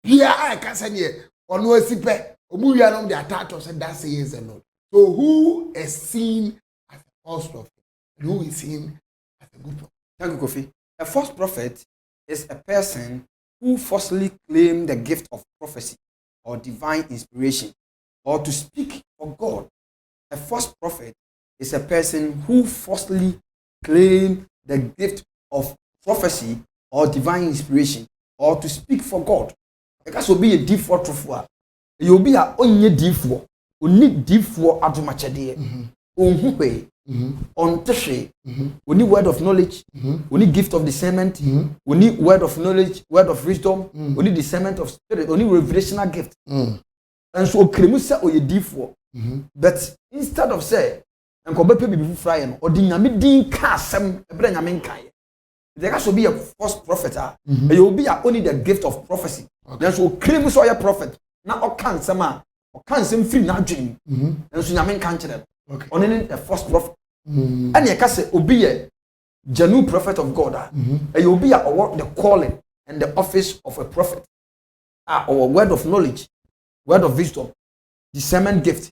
Bia I kasa ne ono asipe omuwia no de atato say that says the Lord. So who is seen as a false prophet? Who is seen as a good prophet? Thank you, Kofi. A false prophet is a person who falsely claim the gift of prophecy or divine inspiration or to speak for God. A false prophet is a person who falsely claim the gift of prophecy or divine inspiration or to speak for God. Because will be a deep for truth. You'll be a only deep for, only deep for adomachade. On Teshe, we need word of knowledge, we need gift of discernment, we need word of knowledge, word of wisdom, we need discernment of spirit, we need revelational gift. And so Kremusa or ye D4. But instead of say, and come back before frying or dinami din casam bring a menkai. There has to be a false prophet, and you will be only the gift of prophecy. Then so Kremusa or your prophet, now or can sama or can some free now dream, and so Yamen can't. Okay. On the first prophet, and you can say, "Obi a genuine prophet of God." And you be award the calling and the office of a prophet, or word of knowledge, word of wisdom, discernment gift.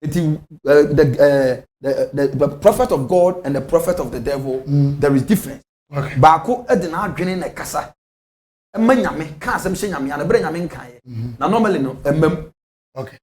It is the prophet of God and the prophet of the devil. There is difference. Okay. Bako edina adwene na kasa. Emma nyame ka asem hye nyame ana bre nyame nkae. Na normally no emmam. Okay.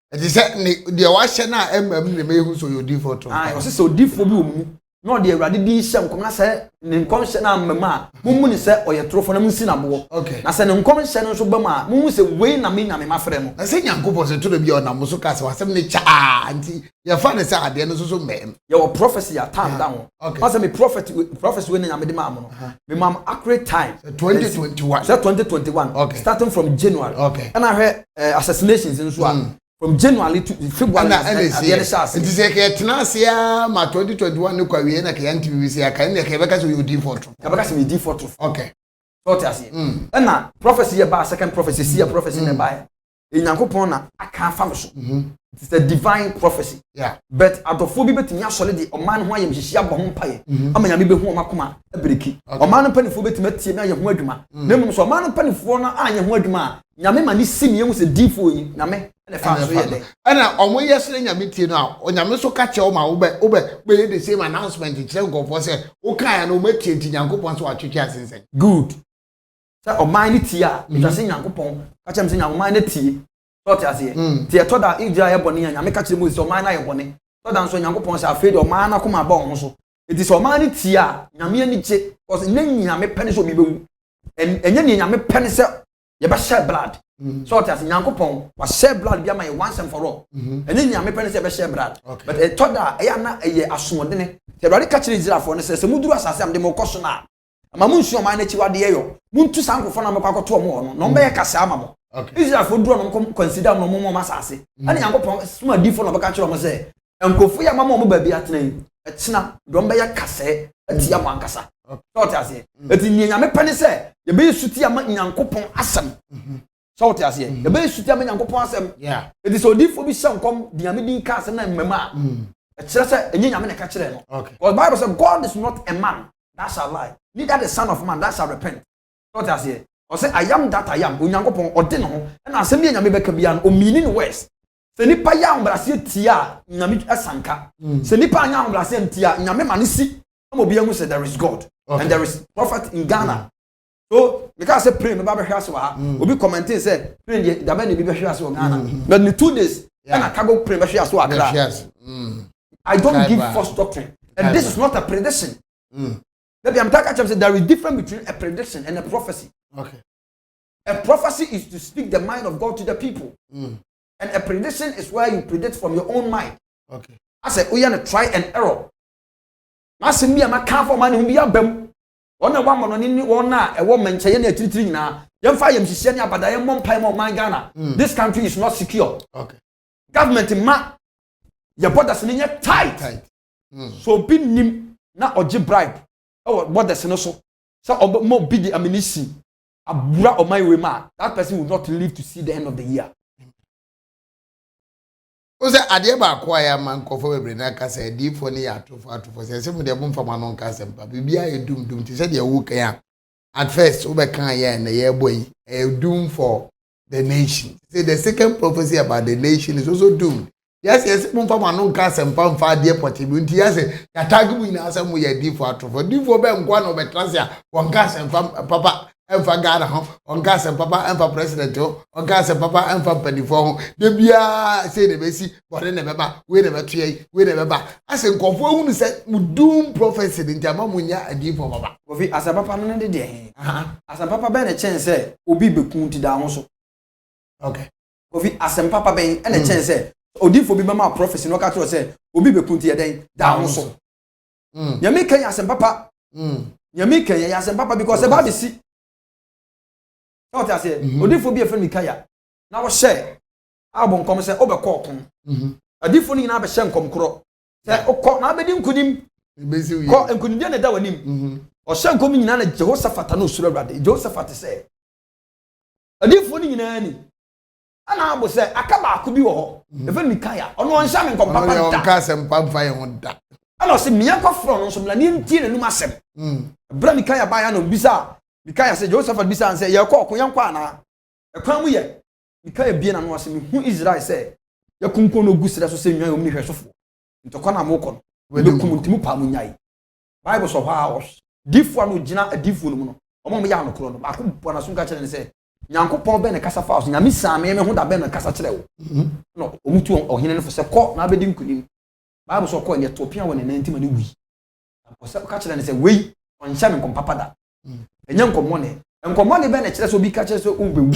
It is the washer now, the may who so you default. I was so deep for you. No, the already did some come say, Nincomission and Mamma, Mumun say, or your trophy from Sinabo. Okay. I said, Uncomission so Bama, Moon say, Wayne, I mean, my friend. I say, Young Couples to the beyond Namusukas was 70 auntie. Your father said, I didn't so man. Your prophecy are turned down. Okay. As a prophet winning a minimum. My mom, accurate time 2021. 2021. Okay. Starting from January. Okay. And I heard assassinations in Swan. From January to February, and it is a Tenacia, my 2021 no career, and I can't see a kind of Quebec you default. Quebec me default. Okay. So I see. And now, prophecy about second prophecy, see a prophecy in the Bible. In Yankopona, I can't function. It's a divine prophecy. Yeah. But at the phobia to Yasolidi, or man who I am Shabon Pay, I mean, I may be home Makuma, a bricky. Or man penny phobia to meet Tina Yamudma. No, so man penny for I am Wordma. Yamema is simian was a default in Name. And on yesterday, I meet you now. On your so catch your mouth, over the same announcement in Chelgo for say, okay, and omit it in Yankopon to our churches. Good. So, or mine tia, which I sing Yankopon, catch him saying, I'll mind it tea. Thought as here. Tia told that if I bonny and I make catch him with so mine I bonny. So then so Yankopons are afraid of man, I come about also. It is or mine tia, Yamian chick, was naming a penny so be and then Yami penny sell. You better shed blood. So as Yankopon was shed blood be my once and for all. And then Yami penny say shed blood. But a told that I am not a asumodene. The radical catching is for and says, Mudu as I am the more cautionary. Mamun show my nature what the ayo. Moon to sanko for Namako to more. No be a casamo. Is that for drone consider no more massassi. And Yankopon small different of a catcher of say. And Kofuya Mamma baby at name. At snap, don't be a casse at Yamancasa. Thought as it. But in Yami penny say, the base to Tiaman Yankopon assam. Salt as here. The base to Tiaman Yankopon assam. Yeah. It is so deep for me some come the Amidin cast and Mamma. It's just a Yaman catcher. Okay. Well, Bible says God is not a man. That's a lie. Neither the son of man. That's a repent. Thought as here. Or say I am that I am. Unyankopon or dinner. And I send me Yamibekian or meaning west. Senipa yang brasie tia nyame asanka. Senipa yang brasie tia nyame manisi. Obiamu said there is God and there is prophet in Ghana. So because I say pray me baba hwa so ha. Obi commenting say pray the man be hwa so Ghana. But in 2 days and I can go pray hwa so Accra. I don't give false doctrine. And this is not a prediction. Maybe I'm talking about there is difference between a prediction and a prophecy. Okay. A prophecy is to speak the mind of God to the people. And a prediction is where you predict from your own mind. Okay. I say, we are try and error. I say, me, I'm a car for money, be a bem. One woman on any one now, a woman, Chayana, 3 now. Young fire, she's sending up, but I am one time of my Ghana. This country is not secure. Okay. Government in ma, your borders in your tight. So be nim, not or bribe. Oh, what that's also. So, more be the ammunition. A bra of my remark. That person will not live to see the end of the year. O se ade ba kwa ya man kofo bebre na ka se di fo ne ya atofo se mu de bom fama no ka se mpa bibia e dum ti se de wu kan ya at first we be kan ya na ye boy e doom for the nation. Say the second prophecy about the nation is also doomed. Yes bom fama no ka se mpa mfa de portable nti yes ya tag mu ina se mu ye di fo atofo di fo be nkwa no be transia won ka se mpa papa Enfa Ghana ho, onka se papa enfa president ho, onka se papa enfa panifo ho. De bia say ne besi, bode ne beba, we ne betue, we ne beba. Ase nkofo hunu se doom prophecy nti ama munya adifo baba. Kofi asa papa no de de. Asa papa be ne chen se obi bekun ti da ho so. Okay. Kofi asa papa be e ne chen se odifo bi mama prophecy no ka tro se obi bekun ti den da ho so. Ya me kan asa papa. Ya me kan ya asa papa because e ba be si. What I say, Odifo be a friend Mikaya. Now was share. Album come say over cotton. A different in Abba Shankom Cro. Say, oh, call now bedin could him. Call and couldn't get that him. Or Shan coming in a Jehoshaphat no Surabadi. Jehoshaphat say. A different in any. And I will say, Akaba could be all. The friend Mikaya. On one shaman come Papa Cass and Pampire on that. I know, see Miyako from some Lanin Teen and Numasem. Bramikaya by an bizarre. Because say Joseph Bisa and say ya ko yankwa na e kwan mu ye Mikaya bia na no asem hu Israel say ya kunko no gusira so say nwan omni hwesofo ntokwa na moko no we kumutimu pa mu nyai Bible so ha difo no gina adifo no mu no omo me ya no kro no ba ko bo na so nka kire ne say Nyankopon be ne kasa fa so nyame same me hu da be ne kasa kire wo no omutu ohene no fo say ko na abedi nkunim Bible so ko ne topia wo ne nantima ne wi ko say ka kire ne say we on sha me kom papa da enya nkomone be na kire so bi ka kire so ubewu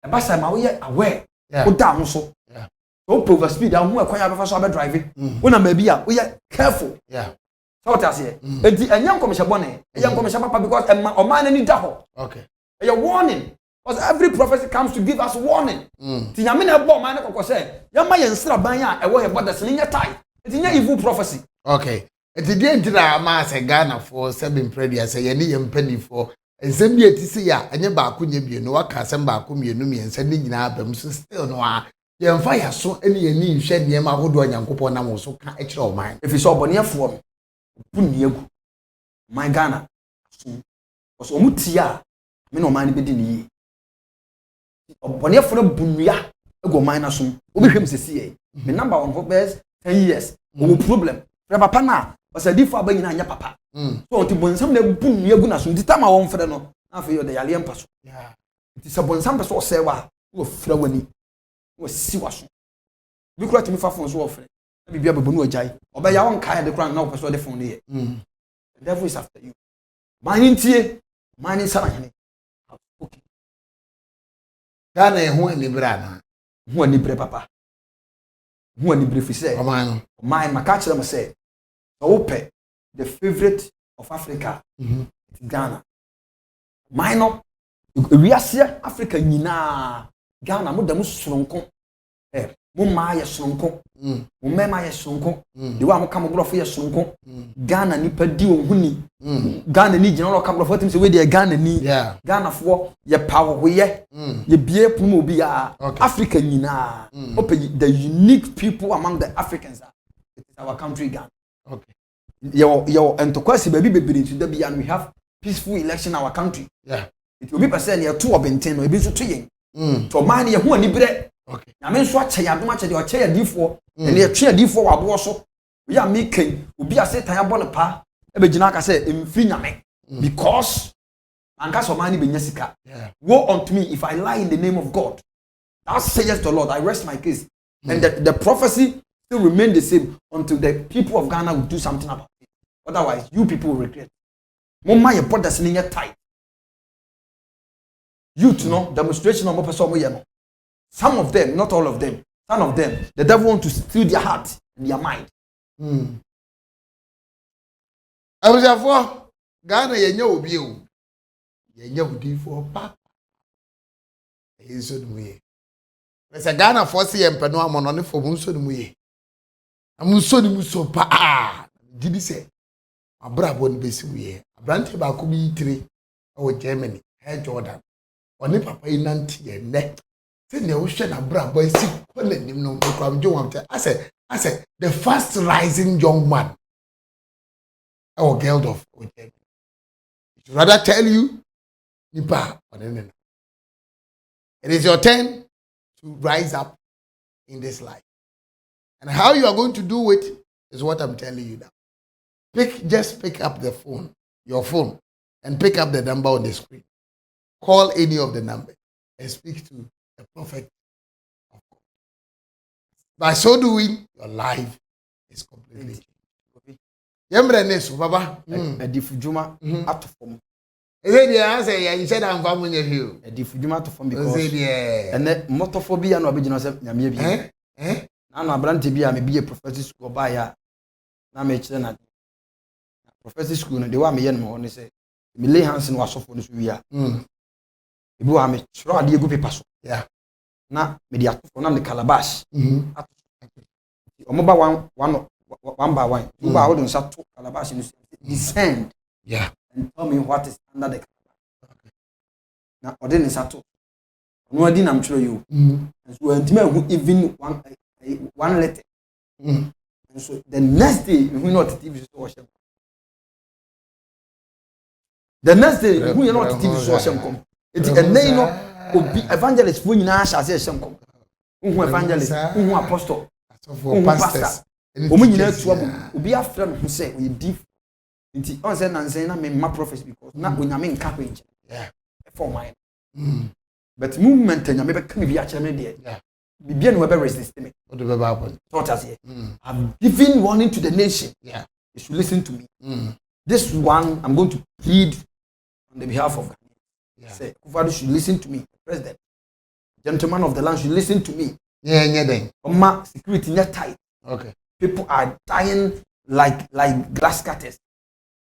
e ba sa ma wo ye aware wo da ho so so over speed ahu e kwanya be fa so be drive wo na ma bi a wo ye careful so what I say enti enya nkomhye bone enya nkomhye papa because o man ni da ho okay a warning because every prophecy comes to give us warning ti nyame na bo man kokko say ya ma ye nsra ban a e wo ye bodas ni nya tai enti nya evil prophecy okay enti die ntira ma se Ghana for 7 prayer say ye ni ye mpani for ensem bi etisi ya enye ba ko nya bi no waka asem ba ko mienu miensa ni nyina abam so still no a ye mfa ya so ene ye ni hwe ne ma hodo Nyankopon na mo so ka e kire o man if so oboniefo no bunni agu my Ghana so omutia me no man be di ni oboniefo no bunnia agu man na so obi hwem sesi ye me number one for best 10 years no problem papa na was a different by anya papa so on ti bonsam na bunni agu na so ti tama won frɛ no na fe yo de yale empa so ti se bonsam pe so se wa wo frɛ wani wo si wa so bi kura ti mi fa fon so wo frɛ na bibia babo no ajai obeya won kai de kura na wo pe so de fon ne the devil is after you man sara hene okay Ghana e ho ani bra na ho ani bre papa ho ani bre fi se o man maka kire mo say ope the favorite of Africa Ghana minor we are Africa nyina Ghana mo da mo soronko mo ma ye soronko mo mema ye soronko de wa mo ka mo grofo ye soronko Ghana ni padi ohuni Ghana ni gina lo ka grofo tim se we de Ghana ni Ghana fo ye power ho ye bie pum obi ya Africa nyina open the unique people among the Africans it is our country Ghana okay yo entokwasi baby bebiri to be and we have peaceful election in our country it will be percent here two obenten no e bi so to yen to man ye ho ani bre okay na me so ache ya dom ache de ache ya difo ene ye twe difo wa bo so we are making obi ase tan abo ne pa e be gina aka say emfiri nyame because anka so man ni be nyasika woe unto me if I lie in the name of God that says the Lord I rest my case and the prophecy still remain the same until the people of Ghana will do something about it. Otherwise, you people will regret. Mama, your borders in your tight. Youth, no demonstration of person, no. Some of them, not all of them, some of them, the devil want to steal their heart and their mind. Abusafo, Ghana yenye obi o. Yenye odi for papa. Yeso dum ye. Pese Ghana for se yempe no amono ne for munso dum ye. Amunso dum so pa. Dibi se abrabo ne besi ye. Abrante ba ko bi tire o Germany, Air Jordan. Oni papa yi nante ye ne. Se ne wo hwe na abrabo esi ko nanim no ko am jo wam. I said the fast rising young man. Our girl of Germany. Rather tell you, Nipa, it is your turn to rise up in this life. And how you are going to do it is what I'm telling you now. Just pick up the phone, your phone, and pick up the number on the screen. Call any of the numbers and speak to the prophet of God. By so doing, your life is completely changed. Yembre nesu baba Edifujuma atofom. Eze dia answer ya you said am fa munye hiu. Edifujuma atofom because Eze dia ene motophobia na obegina se nyame bi. Na no abrante bi a me bi prophecy school ba ya na me kire na prophecy school no de wa me ye no ne se me lay hands no asofo no so wi a. Ebi wa me tro ade egu paper so. Yeah. Na me di atofo na me calabash. Omoba one by one. You are holding some calabash and descend. Yeah. And tell me what is under the calabash. Okay. Now, or then it's a two. No, I didn't show you. And so, even one letter. And so, the next day, we know the TV show watch them. The next day, we know the TV show watch them come. It's a name of evangelist when you know, as I say, some come. Who evangelist, who apostle, who pastor. Omo nyina atuabo obi afra no say we div nti on say nansen na me ma prophecy because na onyame nka kwenche yeah for mine but movement nyame be kan bi a kire me de yeah bibia no be resist me what the bible thought as here I've given warning to the nation yeah you should listen to me this one I'm going to plead on the behalf of Ghana yeah say Kufadu should listen to me president gentleman of the land should listen to me yeah then oma security net tight okay. People are dying like glass cutters.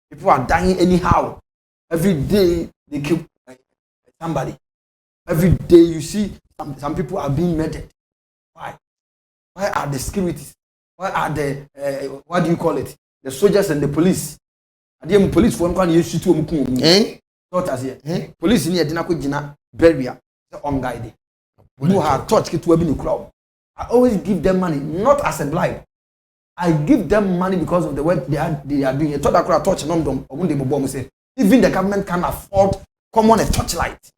People are dying anyhow. Every day they kill somebody. Every day you see some people are being murdered. Why? Why are the securities? Why are the what do you call it? The soldiers and the police. The police for one you shoot Not as here. Police in here did not go jina barrier. The unguided. Who have touched to the crowd. I always give them money, not as a bribe. I give them money because of the work they are doing. Even the government can afford common a torchlight.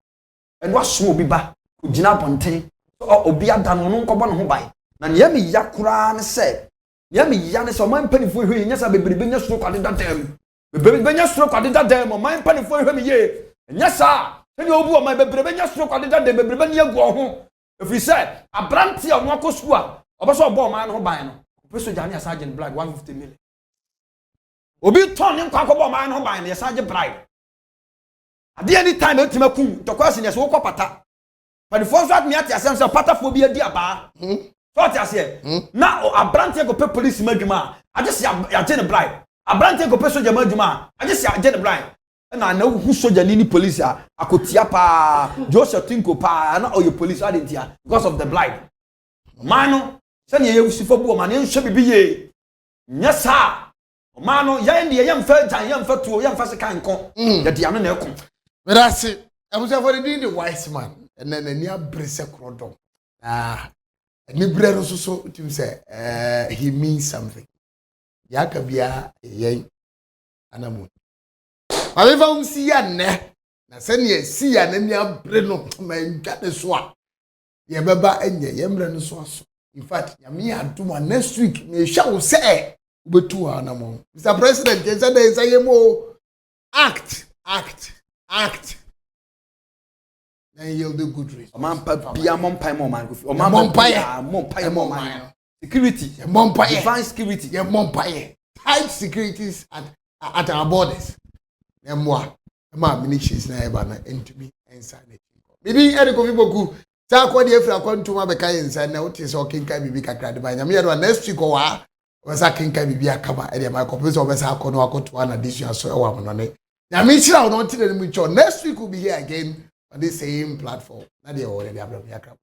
And what small be back could jina pontain or obia dan no common home by. Nan yemi yakura said, Yemi yanis or mine penny for him, yes, I be bringing a stroke at that time. Bring a stroke at that time, or mine penny for him, ye. And yes, sir, and you will my baby stroke at that day, baby, you go home. If we said a brandy of Wako Squad, or also a bomb man who buy no. Professor Jania Sergeant Black 150 million. Obi turn him Quaco bomb man who buy the Sergeant Black. At the any time, Timakum, the question is Woko Pata. But the first that me at your sense of pataphobia, dear bar. What I say now, a brandy go pay police Medjuma. I just see a Jenny Black. A brandy go pay Soldier Medjuma. I just see a Jenny Black. And I know who soldier Nini police are. I could tiapa Joseph Tinko pa and all your police are in here because of the blight. Mano, send you for woman, you should be ye. Yes, sir. Mano, yan the young felt and young felt to young fast can't come. That the other come. But I say, I was already the wise man, and then a near Brissa Crodo. And the bread also to say, he means something. Yakabia, yay, Anamu. However, see ya na send ye see ya na breno man got the swat. Ye baba enye yemre no so. In fact, yami aduma next week me shall say betu anamo. Mr. President, you said there say mo act. Then you'll do good reason. Man be mom pie more man. O man mom pie more man. Security. Mom pie. Divine security. Ye mom pie. Tight securities at our borders. Emwa, militias na eba na entumi inside. Bibi ere ko fiboku Sa kwa di efra kwa ntuma beka yensa na wote se okenka bibi kakra de ba nyame yado next week wa wasa kenka bibi akaba e de ma ko pese obesa akono akoto na this year so e wa no ne nyame chira no nti de mu cho next week will be here again on the same platform na de already abram yakra